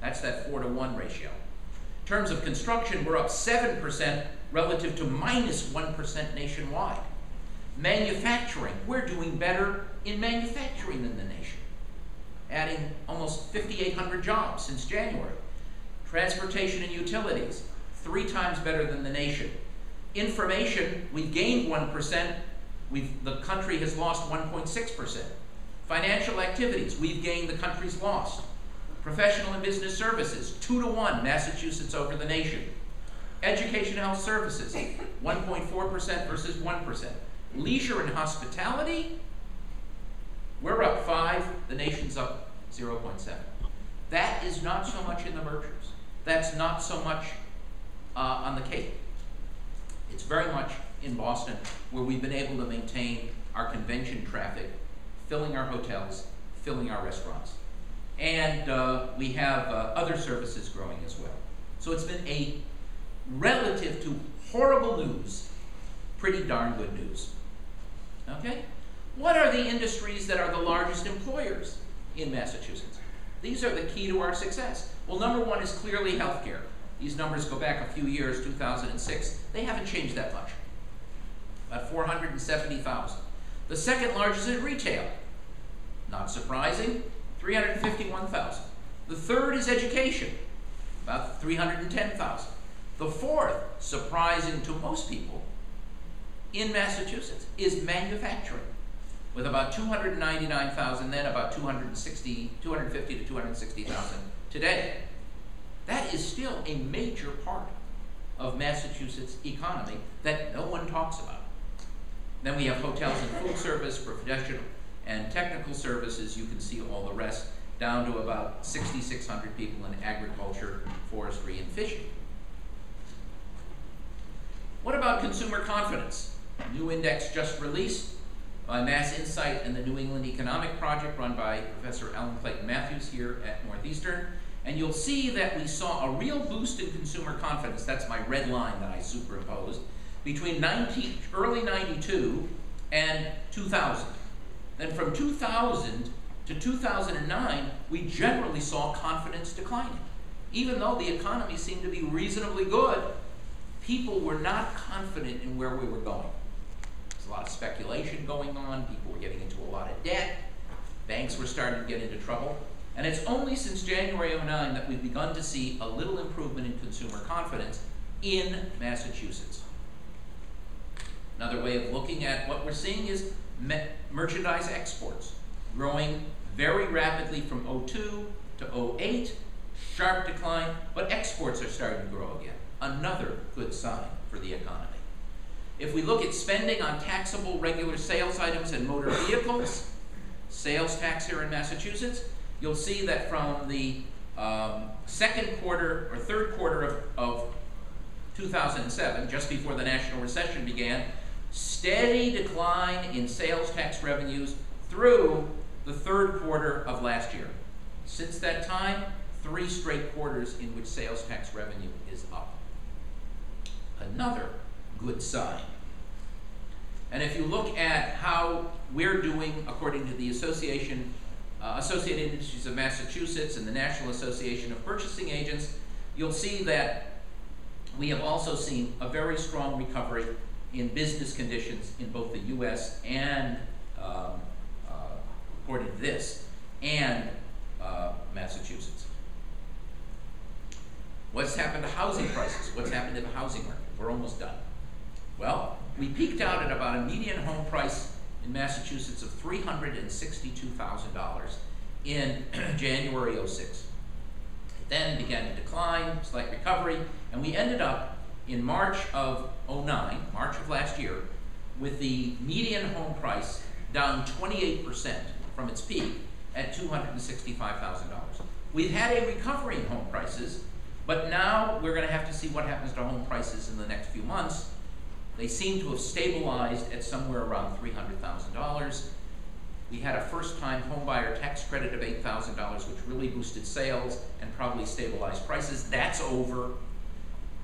[SPEAKER 2] That's that 4-to-1 ratio. In terms of construction, we're up 7% relative to minus 1% nationwide. Manufacturing, we're doing better in manufacturing than the nation, adding almost 5,800 jobs since January. Transportation and utilities, 3 times better than the nation. Information, we've gained 1%, the country has lost 1.6%. Financial activities, we've gained, the country's lost. Professional and business services, 2-to-1, Massachusetts over the nation. Education and health services, 1.4% versus 1%. Leisure and hospitality, we're up 5, the nation's up 0.7. That is not so much in the Berkshires. That's not so much on the Cape. It's very much in Boston, where we've been able to maintain our convention traffic, filling our hotels, filling our restaurants. And we have other services growing as well. So it's been a, relative to horrible news, pretty darn good news. Okay? What are the industries that are the largest employers in Massachusetts? These are the key to our success. Well, number 1 is clearly healthcare. These numbers go back a few years, 2006. They haven't changed that much. About 470,000. The second largest is retail. Not surprising, 351,000. The third is education, about 310,000. The fourth, surprising to most people, in Massachusetts, is manufacturing, with about 299,000, then about 250 to 260,000 today. That is still a major part of Massachusetts' economy that no one talks about. Then we have hotels and food service, professional and technical services. You can see all the rest, down to about 6,600 people in agriculture, forestry, and fishing. What about consumer confidence? A new index just released by Mass Insight and the New England Economic Project, run by Professor Ellen Clayton Matthews here at Northeastern. And you'll see that we saw a real boost in consumer confidence. That's my red line that I superimposed, between early 92 and 2000. Then from 2000 to 2009, we generally saw confidence declining. Even though the economy seemed to be reasonably good, people were not confident in where we were going. There's a lot of speculation going on. People were getting into a lot of debt. Banks were starting to get into trouble. And it's only since January of 2009 that we've begun to see a little improvement in consumer confidence in Massachusetts. Another way of looking at what we're seeing is merchandise exports, growing very rapidly from 2002 to 2008, sharp decline, but exports are starting to grow again. Another good sign for the economy. If we look at spending on taxable regular sales items and motor vehicles, sales tax here in Massachusetts, you'll see that from the second quarter or third quarter of 2007, just before the national recession began, steady decline in sales tax revenues through the third quarter of last year. Since that time, 3 straight quarters in which sales tax revenue is up. Another good sign. And if you look at how we're doing according to the Associated Industries of Massachusetts and the National Association of Purchasing Agents, you'll see that we have also seen a very strong recovery in business conditions in both the U.S. and, according to this, and Massachusetts. What's happened to housing prices? What's happened to the housing market? We're almost done. Well, we peaked out at about a median home price in Massachusetts of $362,000 in January 06. It then began to decline, slight recovery, and we ended up in March of 09, March of last year, with the median home price down 28% from its peak at $265,000. We've had a recovery in home prices, but now we're going to have to see what happens to home prices in the next few months. They seem to have stabilized at somewhere around $300,000. We had a first-time homebuyer tax credit of $8,000, which really boosted sales and probably stabilized prices. That's over.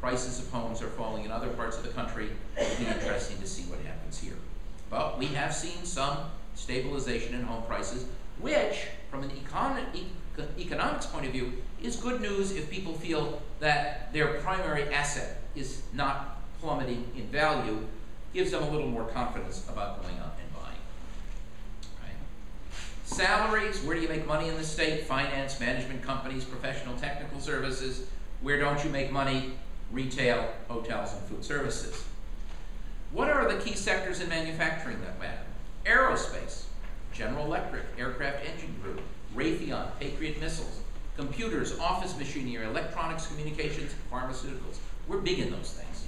[SPEAKER 2] Prices of homes are falling in other parts of the country. It'll be interesting to see what happens here. But we have seen some stabilization in home prices, which, from an economics point of view, is good news if people feel that their primary asset is not plummeting in value. Gives them a little more confidence about going out and buying. Right? Salaries, where do you make money in the state? Finance, management companies, professional technical services. Where don't you make money? Retail, hotels, and food services. What are the key sectors in manufacturing that matter? Aerospace, General Electric, Aircraft Engine Group, Raytheon, Patriot Missiles, computers, office machinery, electronics, communications, pharmaceuticals. We're big in those things.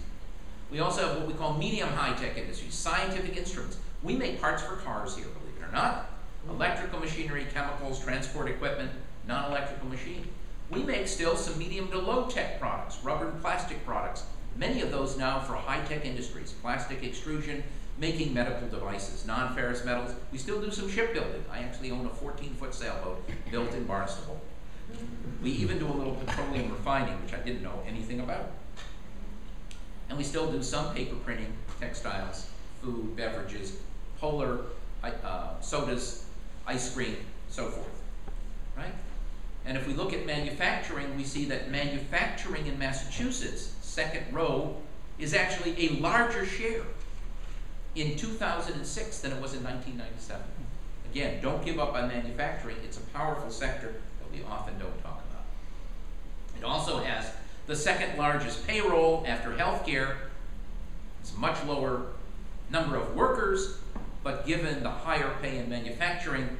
[SPEAKER 2] We also have what we call medium high-tech industries, scientific instruments. We make parts for cars here, believe it or not. Electrical machinery, chemicals, transport equipment, non-electrical machine. We make still some medium to low-tech products, rubber and plastic products. Many of those now for high-tech industries, plastic extrusion, making medical devices, non-ferrous metals. We still do some shipbuilding. I actually own a 14-foot sailboat built in Barnstable. We even do a little petroleum refining, which I didn't know anything about. And we still do some paper printing, textiles, food, beverages, polar sodas, ice cream, so forth, right? And if we look at manufacturing, we see that manufacturing in Massachusetts, second row, is actually a larger share in 2006 than it was in 1997. Again, don't give up on manufacturing. It's a powerful sector that we often don't talk about. It also has the second largest payroll after healthcare. It's a much lower number of workers, but given the higher pay in manufacturing,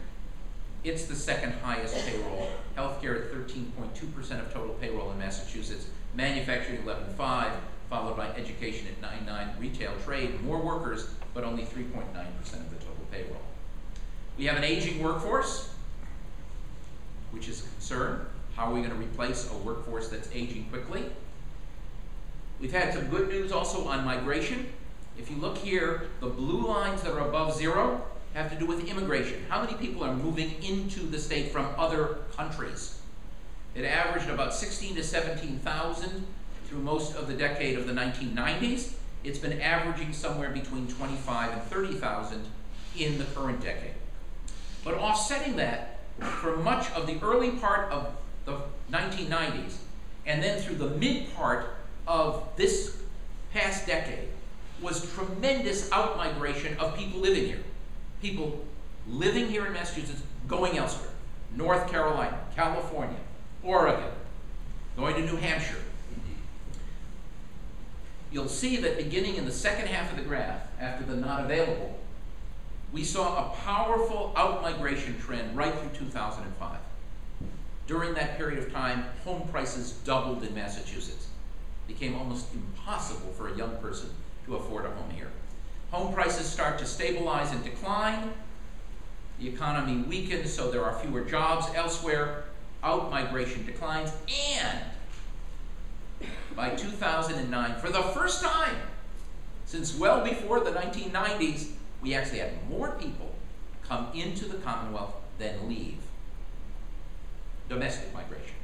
[SPEAKER 2] it's the second highest payroll. Healthcare at 13.2% of total payroll in Massachusetts, manufacturing 11.5%, followed by education at 9.9%, retail trade, more workers, but only 3.9% of the total payroll. We have an aging workforce, which is a concern. How are we going to replace a workforce that's aging quickly? We've had some good news also on migration. If you look here, the blue lines that are above zero have to do with immigration. How many people are moving into the state from other countries? It averaged about 16 to 17,000 through most of the decade of the 1990s. It's been averaging somewhere between 25 and 30,000 in the current decade. But offsetting that, for much of the early part of the 1990s, and then through the mid part of this past decade, was tremendous outmigration of people living here. People living here in Massachusetts, going elsewhere. North Carolina, California, Oregon, going to New Hampshire. You'll see that beginning in the second half of the graph, after the not available, we saw a powerful outmigration trend right through 2005. During that period of time, home prices doubled in Massachusetts. It became almost impossible for a young person to afford a home here. Home prices start to stabilize and decline. The economy weakens, so there are fewer jobs elsewhere. Outmigration declines, and by 2009, for the first time since well before the 1990s, we actually had more people come into the Commonwealth than leave. Domestic migration.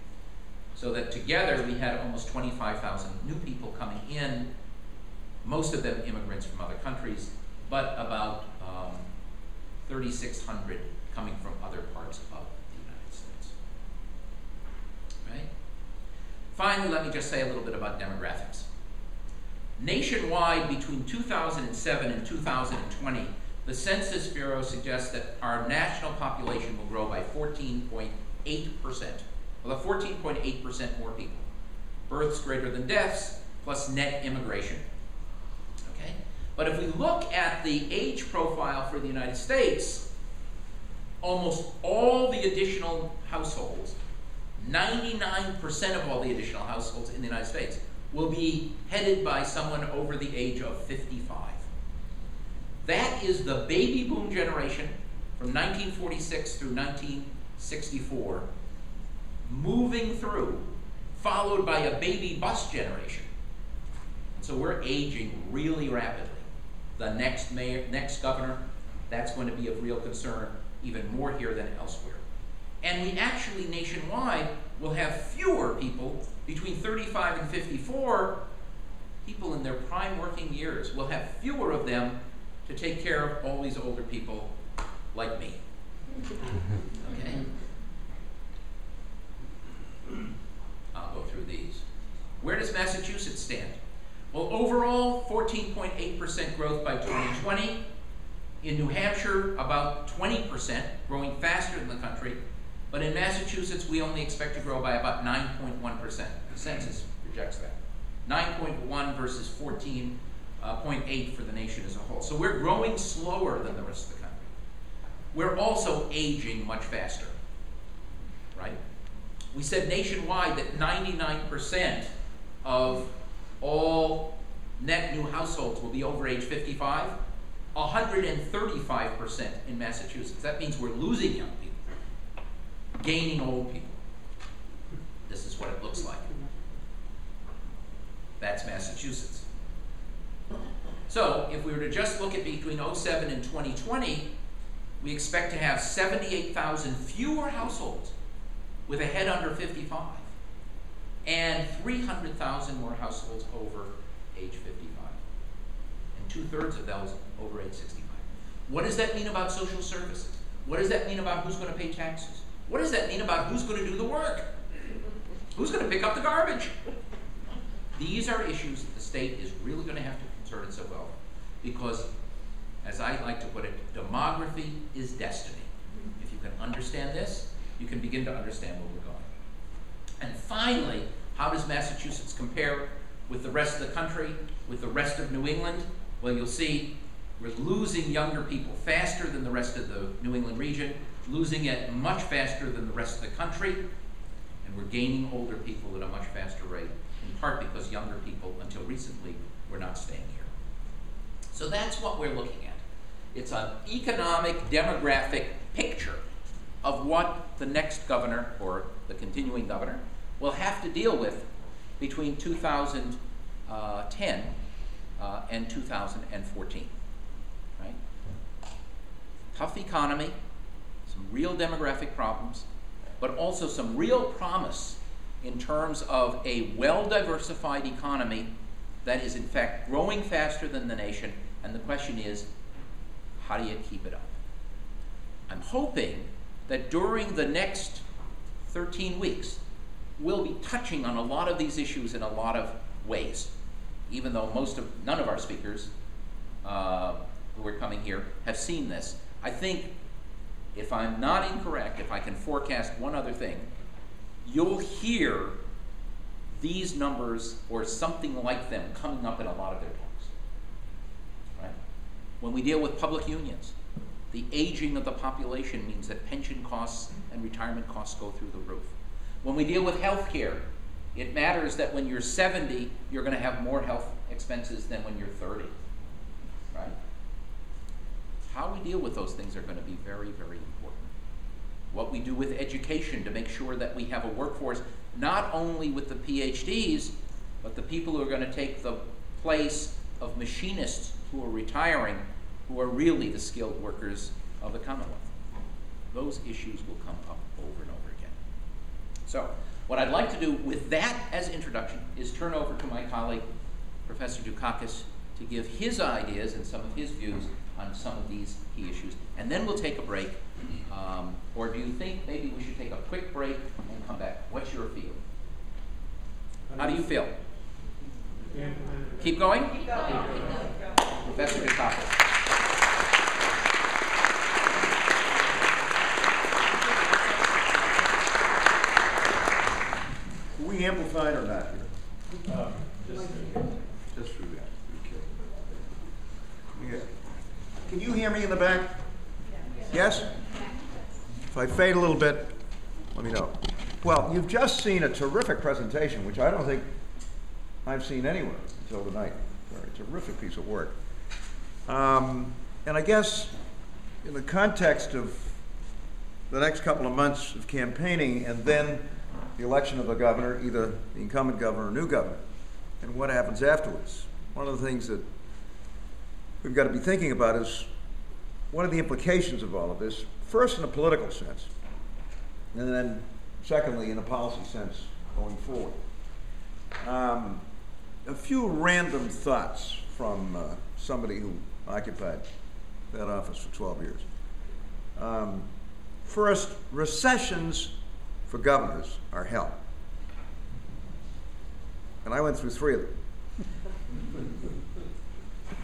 [SPEAKER 2] So that together we had almost 25,000 new people coming in, most of them immigrants from other countries, but about 3,600 coming from other parts of the United States. Right? Finally, let me just say a little bit about demographics. Nationwide, between 2007 and 2020, the Census Bureau suggests that our national population will grow by 14.8%. Well, 14.8% more people. Births greater than deaths, plus net immigration. Okay? But if we look at the age profile for the United States, almost all the additional households, 99% of all the additional households in the United States, will be headed by someone over the age of 55. That is the baby boom generation from 1946 through 1964. moving through, followed by a baby bust generation. So we're aging really rapidly. The next mayor, next governor, that's going to be of real concern, even more here than elsewhere. And we actually nationwide will have fewer people between 35 and 54, people in their prime working years. We'll have fewer of them to take care of all these older people like me. Okay? I'll go through these. Where does Massachusetts stand? Well, overall, 14.8% growth by 2020. In New Hampshire, about 20%, growing faster than the country. But in Massachusetts, we only expect to grow by about 9.1%. The census projects that. 9.1 versus 14.8 for the nation as a whole. So we're growing slower than the rest of the country. We're also aging much faster, right? We said nationwide that 99% of all net new households will be over age 55. 135% in Massachusetts. That means we're losing young people, gaining old people. This is what it looks like. That's Massachusetts. So if we were to just look at between 07 and 2020, we expect to have 78,000 fewer households with a head under 55 and 300,000 more households over age 55. And 2/3 of those over age 65. What does that mean about social services? What does that mean about who's going to pay taxes? What does that mean about who's going to do the work? Who's going to pick up the garbage? These are issues that the state is really going to have to concern itself with, because, as I like to put it, demography is destiny. If you can understand this, you can begin to understand where we're going. And finally, how does Massachusetts compare with the rest of the country, with the rest of New England? Well, you'll see we're losing younger people faster than the rest of the New England region, losing it much faster than the rest of the country, and we're gaining older people at a much faster rate, in part because younger people, until recently, were not staying here. So that's what we're looking at. It's an economic, demographic picture of what the next governor, or the continuing governor, will have to deal with between 2010 and 2014, right? Tough economy, some real demographic problems, but also some real promise in terms of a well-diversified economy that is in fact growing faster than the nation, and the question is, how do you keep it up? I'm hoping that during the next 13 weeks, we'll be touching on a lot of these issues in a lot of ways, even though none of our speakers who are coming here have seen this. I think, if I'm not incorrect, if I can forecast one other thing, you'll hear these numbers or something like them coming up in a lot of their talks, right? When we deal with public unions, the aging of the population means that pension costs and retirement costs go through the roof. When we deal with health care, it matters that when you're 70, you're going to have more health expenses than when you're 30, right? How we deal with those things are going to be very, very important. What we do with education to make sure that we have a workforce, not only with the PhDs, but the people who are going to take the place of machinists who are retiring, who are really the skilled workers of the Commonwealth. Those issues will come up over and over again. So, what I'd like to do with that as introduction is turn over to my colleague, Professor Dukakis, to give his ideas and some of his views on some of these key issues. And then we'll take a break. Or do you think maybe we should take a quick break and come back? What's your feel? How do you feel? Keep going? Keep going. Professor Dukakis.
[SPEAKER 3] Are we amplified or not here? Just through that. Okay. Can you hear me in the back? Yes? If I fade a little bit, let me know. Well, you've just seen a terrific presentation, which I don't think I've seen anywhere until tonight. Very terrific piece of work. And I guess in the context of the next couple of months of campaigning, and then the election of a governor, either the incumbent governor or new governor, and what happens afterwards. One of the things that we've got to be thinking about is what are the implications of all of this, first in a political sense, and then secondly in a policy sense going forward. A few random thoughts from somebody who occupied that office for 12 years. First, recessions for governors are hell. And I went through 3 of them.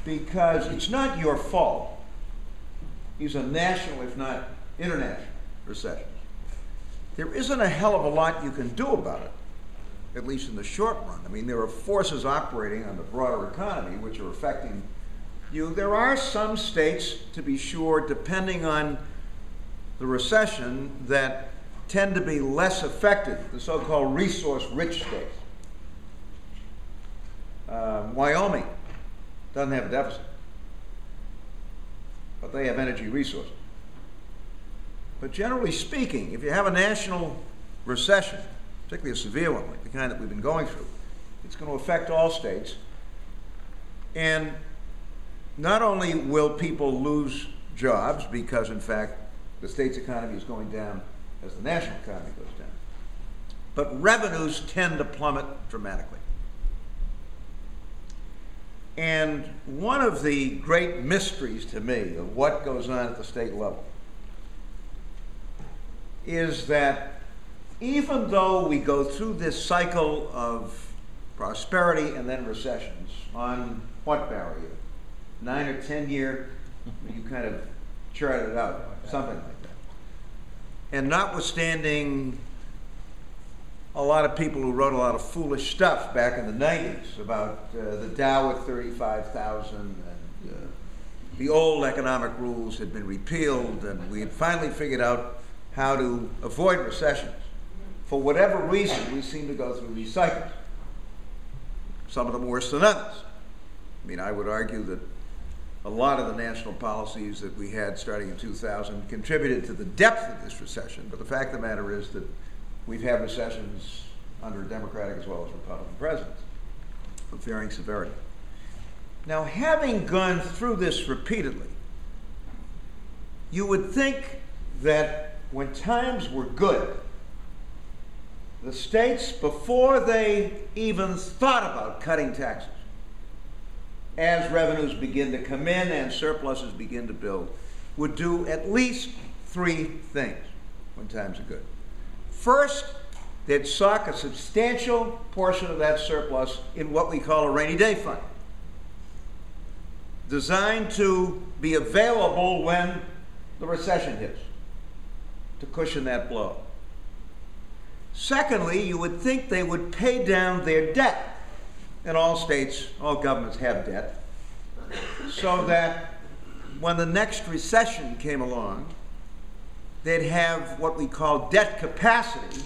[SPEAKER 3] Because it's not your fault. These are national, if not international, recessions. There isn't a hell of a lot you can do about it, at least in the short run. I mean, there are forces operating on the broader economy which are affecting you. There are some states, to be sure, depending on the recession, that tend to be less affected, the so-called resource-rich states. Wyoming doesn't have a deficit, but they have energy resources. But generally speaking, if you have a national recession, particularly a severe one like the kind that we've been going through, it's going to affect all states. And not only will people lose jobs because, in fact, the state's economy is going down as the national economy goes down, but revenues tend to plummet dramatically. And one of the great mysteries to me of what goes on at the state level is that even though we go through this cycle of prosperity and then recessions on what barrier? 9 or 10 year, you kind of charted it out, something like that. And notwithstanding a lot of people who wrote a lot of foolish stuff back in the 90s about the Dow at 35,000 and the old economic rules had been repealed and we had finally figured out how to avoid recessions. For whatever reason, we seem to go through these cycles, some of them worse than others. I mean, I would argue that a lot of the national policies that we had starting in 2000 contributed to the depth of this recession, but the fact of the matter is that we've had recessions under Democratic as well as Republican presidents of varying severity. Now, having gone through this repeatedly, you would think that when times were good, the states, before they even thought about cutting taxes, as revenues begin to come in and surpluses begin to build, would do at least 3 things when times are good. First, they'd sock a substantial portion of that surplus in what we call a rainy day fund, designed to be available when the recession hits, to cushion that blow. Secondly, you would think they would pay down their debt. And all states, all governments have debt, so that when the next recession came along, they'd have what we call debt capacity.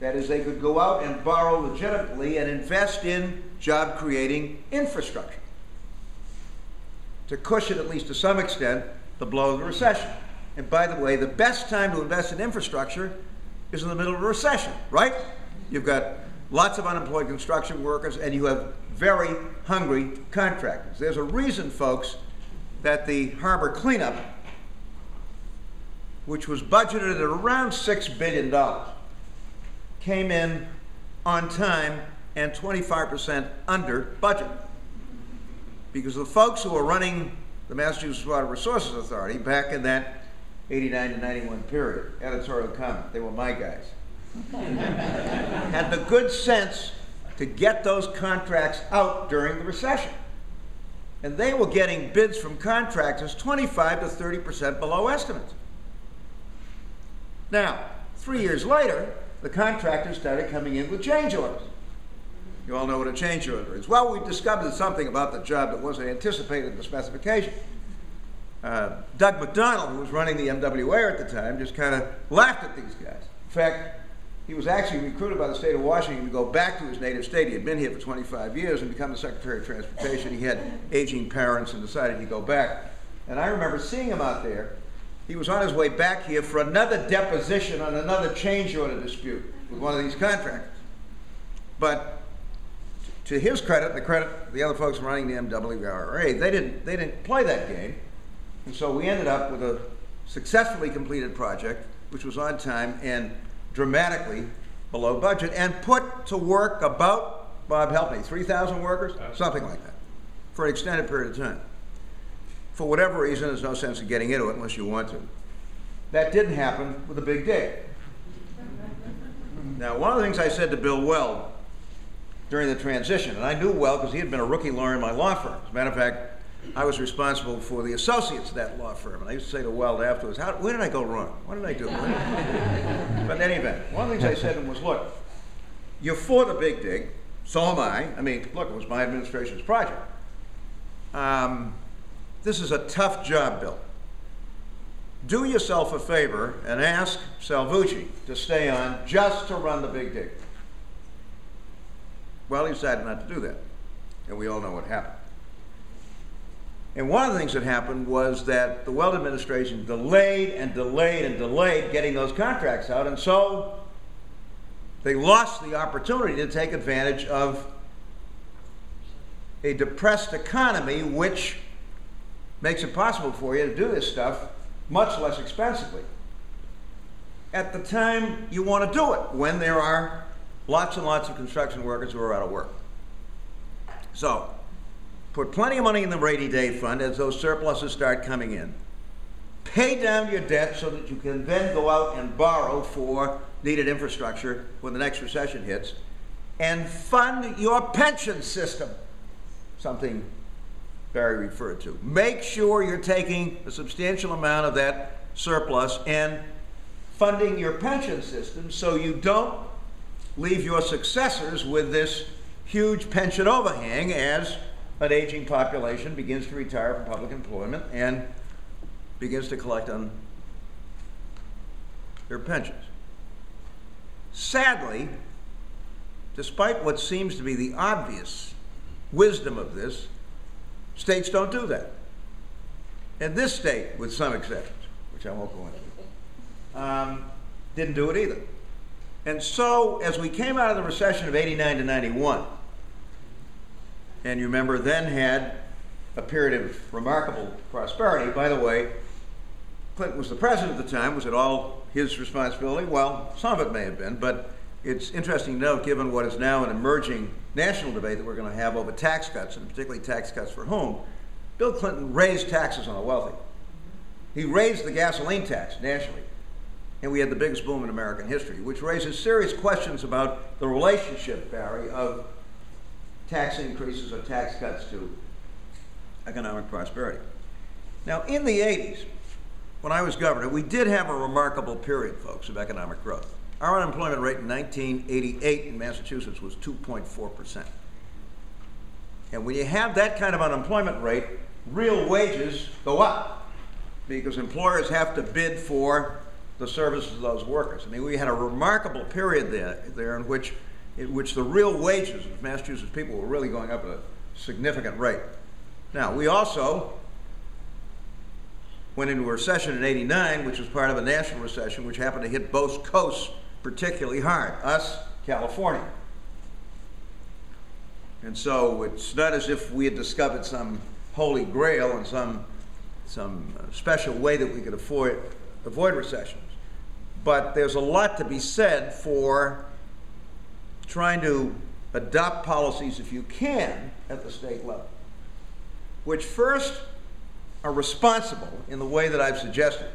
[SPEAKER 3] That is, they could go out and borrow legitimately and invest in job-creating infrastructure to cushion, at least to some extent, the blow of the recession. And by the way, the best time to invest in infrastructure is in the middle of a recession, right? You've got lots of unemployed construction workers, and you have very hungry contractors. There's a reason, folks, that the harbor cleanup, which was budgeted at around $6 billion, came in on time and 25% under budget. Because the folks who were running the Massachusetts Water Resources Authority back in that 89 to 91 period, editorial comment, they were my guys, had the good sense to get those contracts out during the recession. And they were getting bids from contractors 25 to 30% below estimates. Now, 3 years later, the contractors started coming in with change orders. You all know what a change order is. Well, we discovered something about the job that wasn't anticipated in the specification. Doug McDonald, who was running the MWA at the time, just kind of laughed at these guys. In fact, he was actually recruited by the state of Washington to go back to his native state. He had been here for 25 years and become the Secretary of Transportation. He had aging parents and decided he'd go back. And I remember seeing him out there. He was on his way back here for another deposition on another change order dispute. with one of these contractors. But to his credit, the credit of the other folks running the MWRA, they didn't play that game. And so we ended up with a successfully completed project, which was on time and dramatically below budget, and put to work about, Bob help me, 3,000 workers? Something like that, for an extended period of time. For whatever reason, there's no sense in getting into it unless you want to. That didn't happen with a big dig. Now, one of the things I said to Bill Weld during the transition, and I knew Weld because he had been a rookie lawyer in my law firm. As a matter of fact, I was responsible for the associates of that law firm. And I used to say to Weld afterwards, where did I go wrong? What did I do? But in any event, one of the things I said to him was, look, you're for the big dig, so am I. I mean, look, it was my administration's project. This is a tough job, Bill. Do yourself a favor and ask Salvucci to stay on just to run the big dig. Well, he decided not to do that, and we all know what happened. And one of the things that happened was that the Weld administration delayed and delayed and delayed getting those contracts out, and so they lost the opportunity to take advantage of a depressed economy, which makes it possible for you to do this stuff much less expensively at the time you want to do it, when there are lots and lots of construction workers who are out of work. So, put plenty of money in the rainy day fund as those surpluses start coming in. Pay down your debt so that you can then go out and borrow for needed infrastructure when the next recession hits, and fund your pension system, something Barry referred to. Make sure you're taking a substantial amount of that surplus and funding your pension system so you don't leave your successors with this huge pension overhang as an aging population begins to retire from public employment and begins to collect on their pensions. Sadly, despite what seems to be the obvious wisdom of this, states don't do that. And this state, with some exceptions, which I won't go into, didn't do it either. And so, as we came out of the recession of '89 to '91, and you remember then had a period of remarkable prosperity. By the way, Clinton was the president at the time. Was it all his responsibility? Well, some of it may have been, but it's interesting to note, given what is now an emerging national debate that we're going to have over tax cuts, and particularly tax cuts for whom, Bill Clinton raised taxes on the wealthy. He raised the gasoline tax nationally, and we had the biggest boom in American history, which raises serious questions about the relationship, Barry, of tax increases or tax cuts to economic prosperity. Now, in the 80s, when I was governor, we did have a remarkable period, folks, of economic growth. Our unemployment rate in 1988 in Massachusetts was 2.4%. And when you have that kind of unemployment rate, real wages go up because employers have to bid for the services of those workers. I mean, we had a remarkable period there in which the real wages of Massachusetts people were really going up at a significant rate. Now, we also went into a recession in '89, which was part of a national recession, which happened to hit both coasts particularly hard, us, California. And so it's not as if we had discovered some holy grail and some special way that we could avoid recessions. But there's a lot to be said for trying to adopt policies, if you can, at the state level, which first are responsible in the way that I've suggested.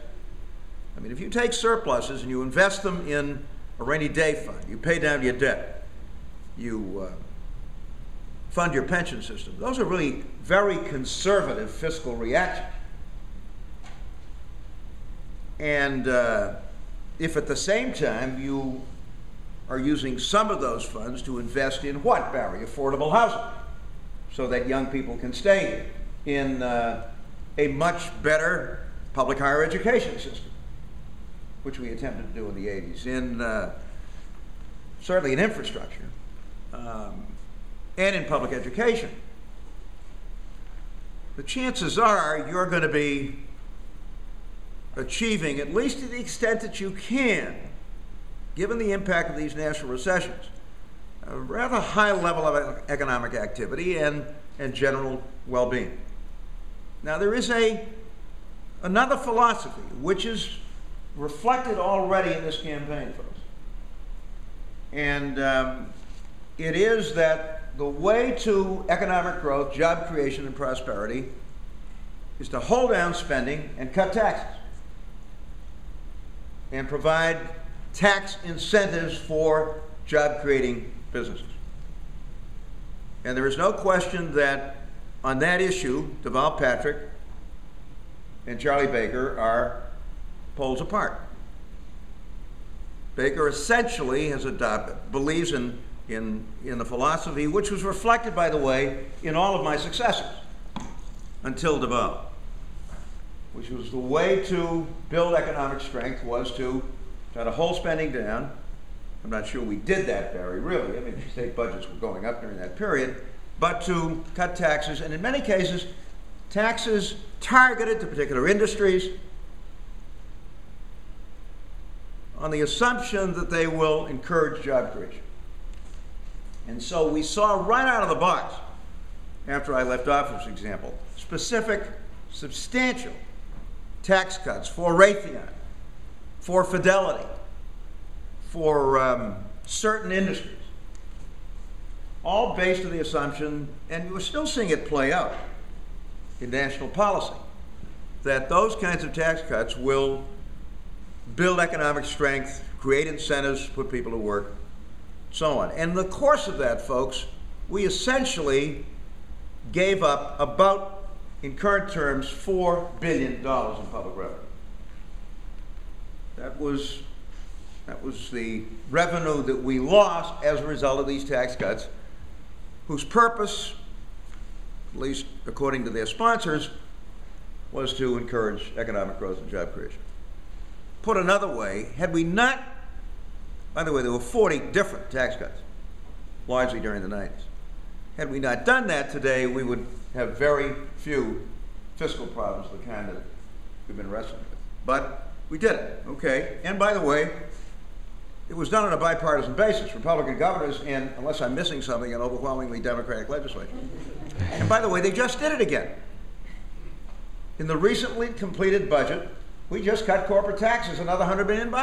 [SPEAKER 3] I mean, if you take surpluses and you invest them in a rainy day fund, you pay down your debt, you fund your pension system, those are really very conservative fiscal reactions. And if at the same time you are using some of those funds to invest in what, Barry? Affordable housing, so that young people can stay in a much better public higher education system, which we attempted to do in the 80s, in certainly in infrastructure and in public education. The chances are you're going to be achieving, at least to the extent that you can, given the impact of these national recessions, a rather high level of economic activity and general well-being. Now, there is another philosophy which is reflected already in this campaign, folks. And it is that the way to economic growth, job creation, and prosperity is to hold down spending and cut taxes and provide tax incentives for job-creating businesses. And there is no question that on that issue, Deval Patrick and Charlie Baker are poles apart. Baker essentially has believes in the philosophy, which was reflected, by the way, in all of my successors until Deval, which was the way to build economic strength was to try to hold spending down. I'm not sure we did that very really. I mean, state budgets were going up during that period, but to cut taxes, and in many cases, taxes targeted to particular industries on the assumption that they will encourage job creation. And so we saw right out of the box, after I left office, for example, specific, substantial tax cuts for Raytheon, for Fidelity, for certain industries, all based on the assumption, and we're still seeing it play out in national policy, that those kinds of tax cuts will build economic strength, create incentives, put people to work, so on. And in the course of that, folks, we essentially gave up about, in current terms, $4 billion in public revenue. That was the revenue that we lost as a result of these tax cuts, whose purpose, at least according to their sponsors, was to encourage economic growth and job creation. Put another way, had we not, by the way, there were 40 different tax cuts, largely during the 90s. Had we not done that today, we would have very few fiscal problems of the kind that we've been wrestling with. But we did it, okay? And by the way, it was done on a bipartisan basis. Republican governors and, unless I'm missing something, an overwhelmingly Democratic legislature. And by the way, they just did it again. In the recently completed budget, we just cut corporate taxes another $100 billion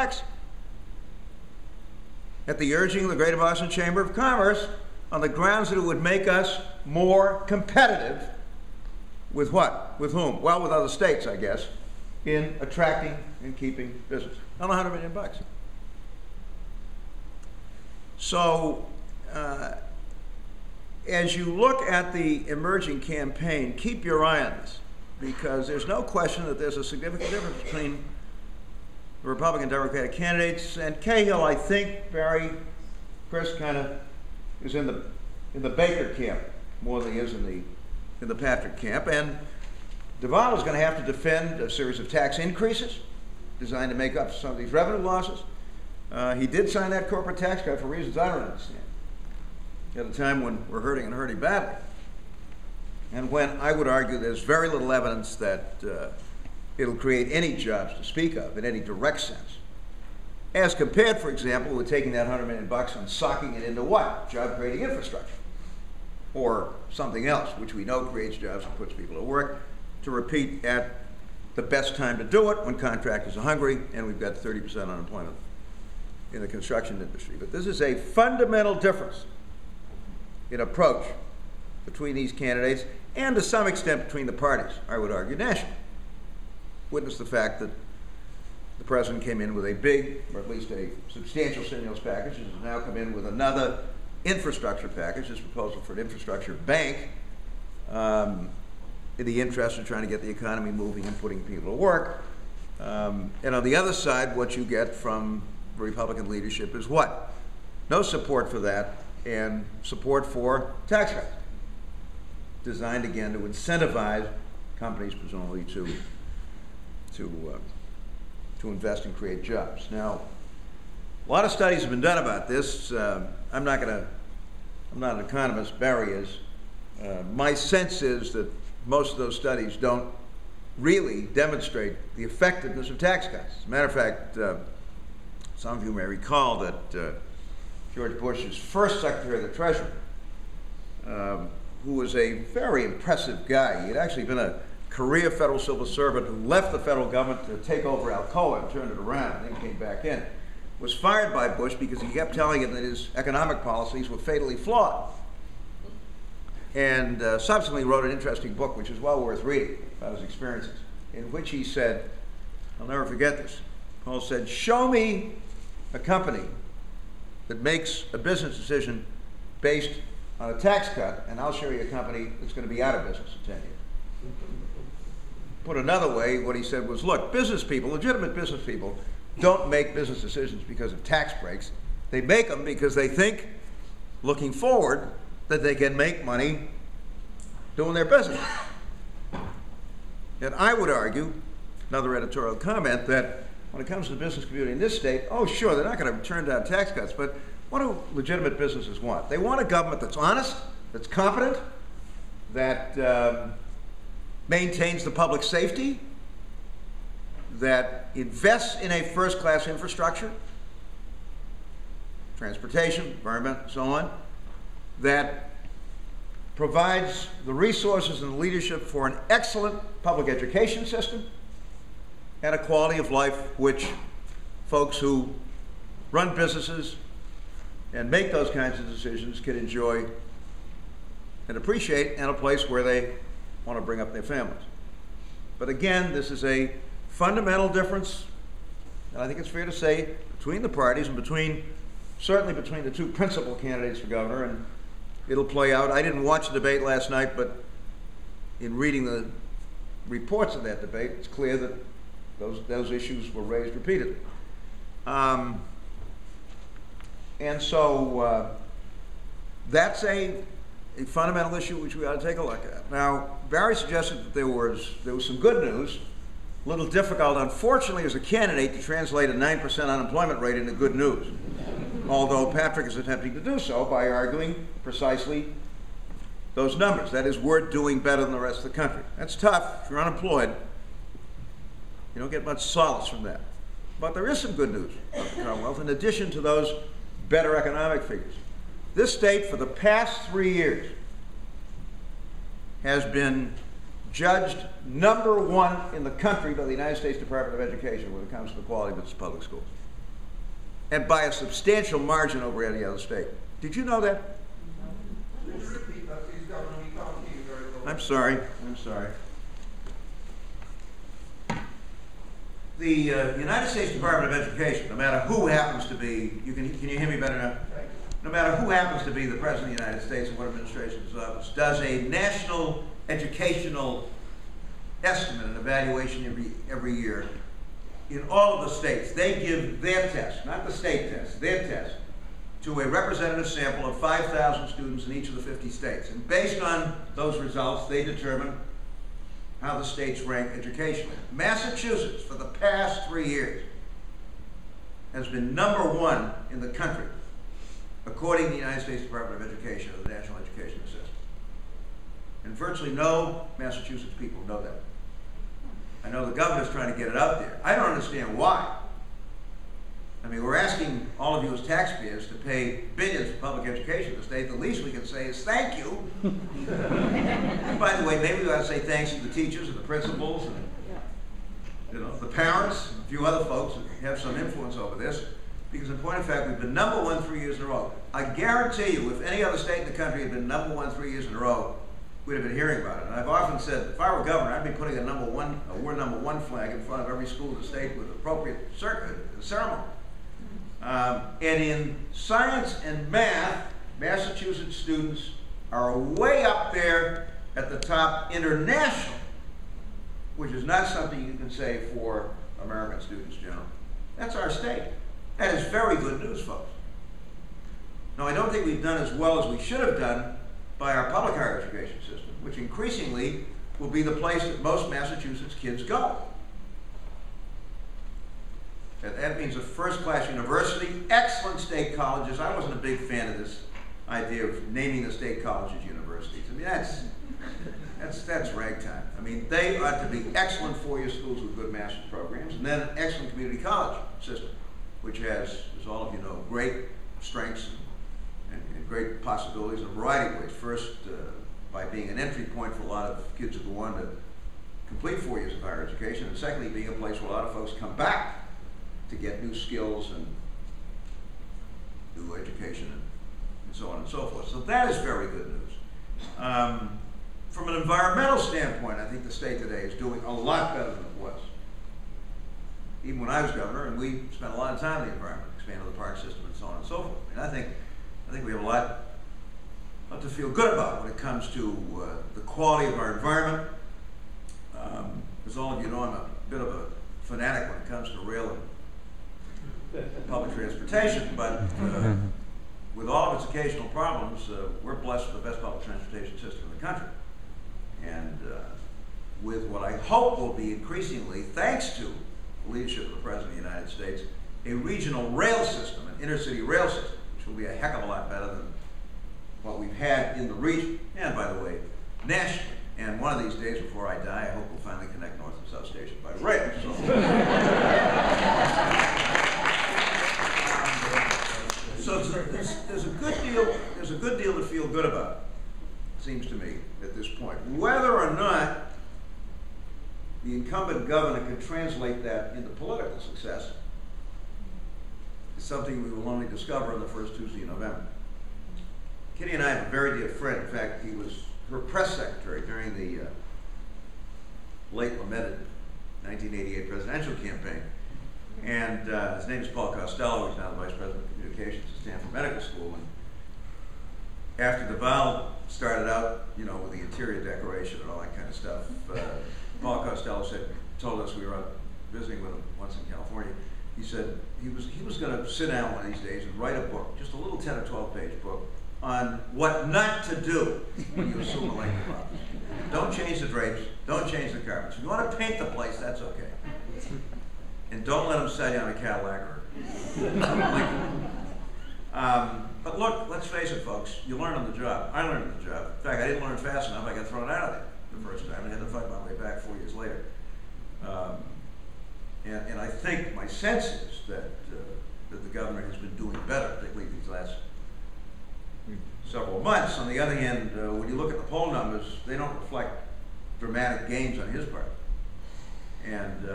[SPEAKER 3] at the urging of the Greater Boston Chamber of Commerce on the grounds that it would make us more competitive with what? With whom? Well, with other states, I guess, in attracting and keeping business. Another $100 million. So, as you look at the emerging campaign, keep your eye on this, because there's no question that there's a significant difference between the Republican Democratic candidates, and Cahill, I think, Barry, Chris, kind of is in the Baker camp more than he is in the Patrick camp, and Deval is going to have to defend a series of tax increases designed to make up for some of these revenue losses. He did sign that corporate tax cut for reasons I don't understand, at a time when we're hurting and hurting badly, and when I would argue there's very little evidence that it'll create any jobs to speak of in any direct sense, as compared, for example, with taking that $100 million and socking it into what? Job-creating infrastructure, or something else, which we know creates jobs and puts people to work, to repeat at the best time to do it when contractors are hungry and we've got 30% unemployment in the construction industry. But this is a fundamental difference in approach between these candidates, and to some extent between the parties, I would argue, nationally. Witness the fact that the president came in with a big, or at least a substantial stimulus package, and has now come in with another infrastructure package, his proposal for an infrastructure bank, in the interest of trying to get the economy moving and putting people to work. And on the other side, what you get from Republican leadership is what? No support for that, and support for tax cuts, designed again to incentivize companies presumably to invest and create jobs. Now, a lot of studies have been done about this. I'm not an economist, Barry is. My sense is that most of those studies don't really demonstrate the effectiveness of tax cuts. As a matter of fact, some of you may recall that George Bush's first Secretary of the Treasury, who was a very impressive guy. He had actually been a career federal civil servant who left the federal government to take over Alcoa and turned it around, and then came back in, was fired by Bush because he kept telling him that his economic policies were fatally flawed. And subsequently wrote an interesting book, which is well worth reading, about his experiences, in which he said, I'll never forget this, Paul said, show me a company that makes a business decision based on a tax cut, and I'll show you a company that's going to be out of business in 10 years. Put another way, what he said was, look, business people, legitimate business people, don't make business decisions because of tax breaks. They make them because they think, looking forward, that they can make money doing their business. And I would argue, another editorial comment, that when it comes to the business community in this state, oh sure, they're not going to turn down tax cuts, but what do legitimate businesses want? They want a government that's honest, that's competent, that maintains the public safety, that invests in a first-class infrastructure, transportation, environment, and so on, that provides the resources and the leadership for an excellent public education system and a quality of life which folks who run businesses and make those kinds of decisions can enjoy and appreciate, and a place where they want to bring up their families. But again, this is a fundamental difference, and I think it's fair to say, between the parties and certainly between the two principal candidates for governor, and it'll play out. I didn't watch the debate last night, but in reading the reports of that debate, it's clear that those issues were raised repeatedly. And so that's a fundamental issue which we ought to take a look at. Now, Barry suggested that there was some good news. A little difficult, unfortunately, as a candidate to translate a 9% unemployment rate into good news. Although Patrick is attempting to do so by arguing precisely those numbers. That is, we're doing better than the rest of the country. That's tough. If you're unemployed, you don't get much solace from that. But there is some good news about the Commonwealth, in addition to those better economic figures. This state, for the past 3 years, has been judged #1 in the country by the United States Department of Education when it comes to the quality of its public schools. And by a substantial margin over any other state. Did you know that?
[SPEAKER 4] Please repeat that, please, Governor. We can't hear you very well.
[SPEAKER 3] I'm sorry. The United States Department of Education, no matter who happens to be, can you hear me better now? No matter who happens to be the President of the United States and what administration is office, does a national educational estimate and evaluation every year in all of the states. They give their test, not the state test, their test, to a representative sample of 5,000 students in each of the 50 states. And based on those results, they determine how the states rank educationally. Massachusetts, for the past 3 years, has been #1 in the country, according to the United States Department of Education, or the National Education Assessment. And virtually no Massachusetts people know that. I know the governor's trying to get it out there. I don't understand why. I mean, we're asking all of you as taxpayers to pay billions for public education in the state. The least we can say is thank you. And by the way, maybe we ought to say thanks to the teachers and the principals and the parents and a few other folks who have some influence over this. Because in point of fact, we've been #1 3 years in a row. I guarantee you, if any other state in the country had been #1 3 years in a row, we'd have been hearing about it. And I've often said, if I were governor, I'd be putting a we're #1 flag in front of every school in the state with appropriate ceremony. And in science and math, Massachusetts students are way up there at the top international, which is not something you can say for American students generally. That's our state. That is very good news, folks. Now, I don't think we've done as well as we should have done by our public higher education system, which increasingly will be the place that most Massachusetts kids go. And that means a first-class university, excellent state colleges. I wasn't a big fan of this idea of naming the state colleges universities. I mean, that's ragtime. I mean, they ought to be excellent four-year schools with good master's programs, and then an excellent community college system. which has, as all of you know, great strengths and great possibilities in a variety of ways. First, by being an entry point for a lot of kids who go on to complete 4 years of higher education, and secondly, being a place where a lot of folks come back to get new skills and new education and so on and so forth. So that is very good news. From an environmental standpoint, I think the state today is doing a lot better than it was. Even when I was governor, and we spent a lot of time in the environment, expanded the park system and so on and so forth. And I think we have a lot to feel good about when it comes to the quality of our environment. As all of you know, I'm a bit of a fanatic when it comes to rail and public transportation, but with all of its occasional problems, we're blessed with the best public transportation system in the country. And with what I hope will be increasingly, thanks to the leadership of the President of the United States, a regional rail system, an intercity rail system, which will be a heck of a lot better than what we've had in the region, and by the way, nationally. And one of these days before I die, I hope we'll finally connect North and South Station by rail. So there's a good deal to feel good about, it seems to me, at this point. Whether or not the incumbent governor can translate that into political success is something we will only discover on the first Tuesday in November. Kitty and I have a very dear friend. In fact, he was her press secretary during the late lamented 1988 presidential campaign. And his name is Paul Costello. He's now the Vice President of Communications at Stanford Medical School. And after DeVal started out, you know, with the interior decoration and all that kind of stuff, Paul Costello told us, we were out visiting with him once in California. He said he was going to sit down one of these days and write a book, just a little 10 or 12 page book, on what not to do when you assume elected office. Don't change the drapes, don't change the carpets. If you want to paint the place, that's okay. And don't let them sell you on a Cadillac or but look, let's face it, folks, you learn on the job. I learned on the job. In fact, I didn't learn fast enough, I got thrown out of there the first time. I had to fight my way back 4 years later. And I think my sense is that the governor has been doing better, particularly these last several months. On the other hand, when you look at the poll numbers, they don't reflect dramatic gains on his part. And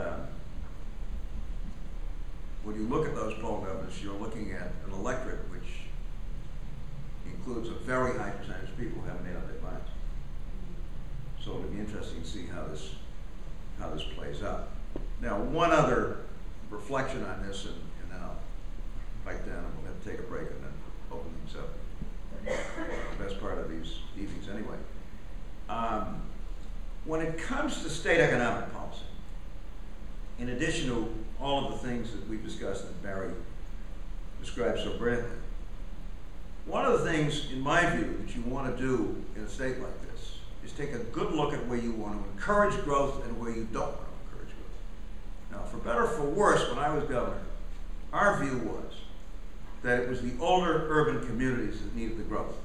[SPEAKER 3] when you look at those poll numbers, you're looking at an electorate which includes a very high percentage of people who haven't made up their minds. So it'll be interesting to see how this plays out. Now, one other reflection on this, and then I'll bite down and we'll have to take a break and then open things up. The best part of these evenings anyway. When it comes to state economic policy, in addition to all of the things that we've discussed that Barry described so brilliantly, one of the things, in my view, that you want to do in a state like this is take a good look at where you want to encourage growth and where you don't want to encourage growth. Now, for better or for worse, when I was governor, our view was that it was the older urban communities that needed the growth.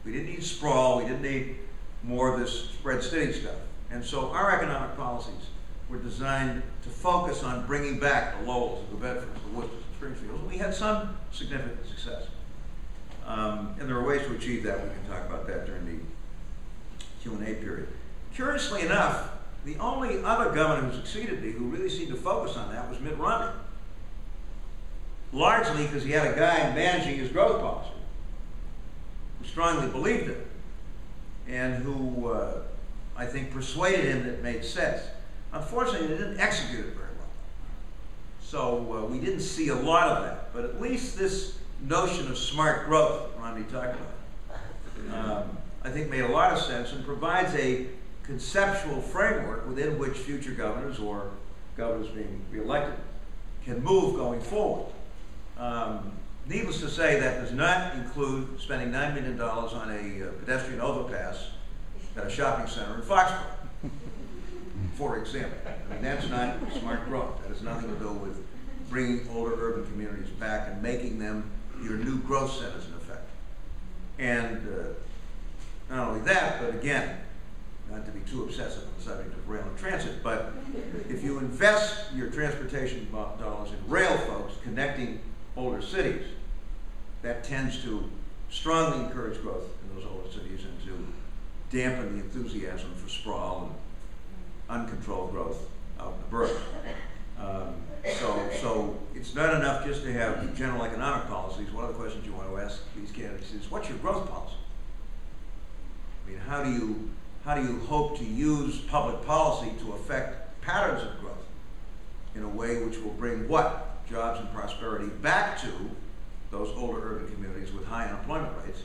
[SPEAKER 3] We didn't need sprawl, we didn't need more of this spread city stuff. And so our economic policies were designed to focus on bringing back the Lowells, the Bedfords, the Worcesters, the Springfields. We had some significant success. And there are ways to achieve that. We can talk about that during the Q&A period. Curiously enough, the only other governor who succeeded me who really seemed to focus on that was Mitt Romney. Largely because he had a guy managing his growth policy who strongly believed it and who I think persuaded him that it made sense. Unfortunately, they didn't execute it very well. So we didn't see a lot of that. But at least this notion of smart growth that Romney talked about, I think made a lot of sense and provides a conceptual framework within which future governors or governors being reelected can move going forward. Needless to say, that does not include spending $9 million on a pedestrian overpass at a shopping center in Foxborough, for example. I mean, that's not smart growth. That has nothing to do with bringing older urban communities back and making them your new growth centers, in effect. And not only that, but again, not to be too obsessive on the subject of rail and transit, but if you invest your transportation dollars in rail, folks, connecting older cities, that tends to strongly encourage growth in those older cities and to dampen the enthusiasm for sprawl and uncontrolled growth out in the burbs. So it's not enough just to have general economic policies. One of the questions you want to ask these candidates is, what's your growth policy? I mean, how do you hope to use public policy to affect patterns of growth in a way which will bring what? Jobs and prosperity back to those older urban communities with high unemployment rates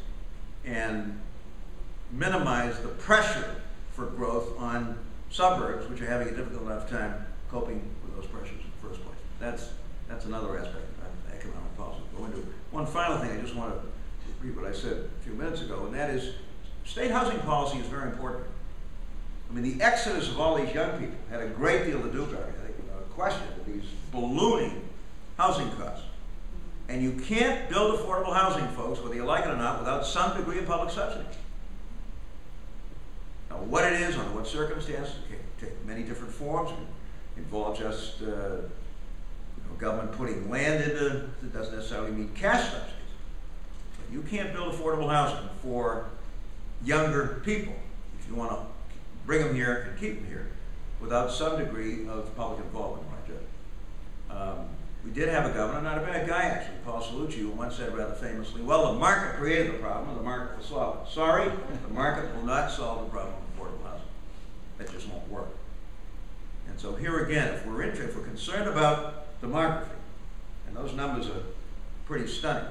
[SPEAKER 3] and minimize the pressure for growth on suburbs, which are having a difficult enough time coping with those pressures in the first place. That's another aspect of economic policy. Go into one final thing. I just want to repeat what I said a few minutes ago, and that is state housing policy is very important. I mean, the exodus of all these young people had a great deal to do, I think, without question, with these ballooning housing costs. And you can't build affordable housing, folks, whether you like it or not, without some degree of public subsidy. Now, what it is, under what circumstances, it can take many different forms. It involves just government putting land into it. It doesn't necessarily mean cash subsidies. But you can't build affordable housing for younger people if you want to bring them here and keep them here without some degree of public involvement like that. We did have a governor, not a bad guy actually, Paul Cellucci, who once said rather famously, well, the market created the problem and the market will solve it. Sorry, the market will not solve the problem of affordable housing. That just won't work. And so here again, if we're concerned about demography, and those numbers are pretty stunning,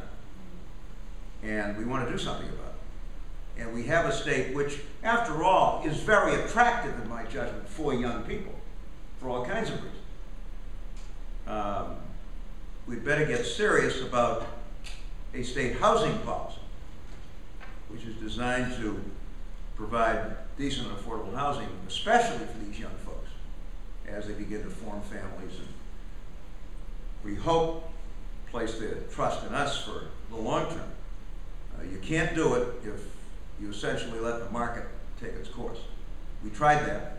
[SPEAKER 3] and we want to do something about it, and we have a state which, after all, is very attractive in my judgment for young people, for all kinds of reasons. We'd better get serious about a state housing policy, which is designed to provide decent and affordable housing, especially for these young folks, as they begin to form families and we hope place their trust in us for the long term. You can't do it if you essentially let the market take its course. We tried that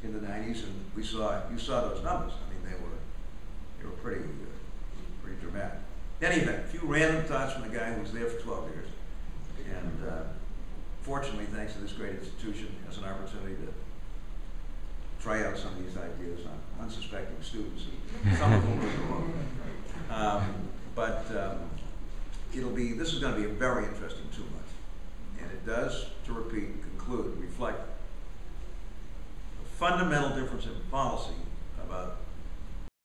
[SPEAKER 3] in the 90s, and you saw those numbers. I mean, they were pretty dramatic. In any event, a few random thoughts from the guy who was there for 12 years. And fortunately, thanks to this great institution, has an opportunity to try out some of these ideas on unsuspecting students, some of whom will go this is going to be a very interesting 2 months. And it does, to repeat and conclude, reflect the fundamental difference in policy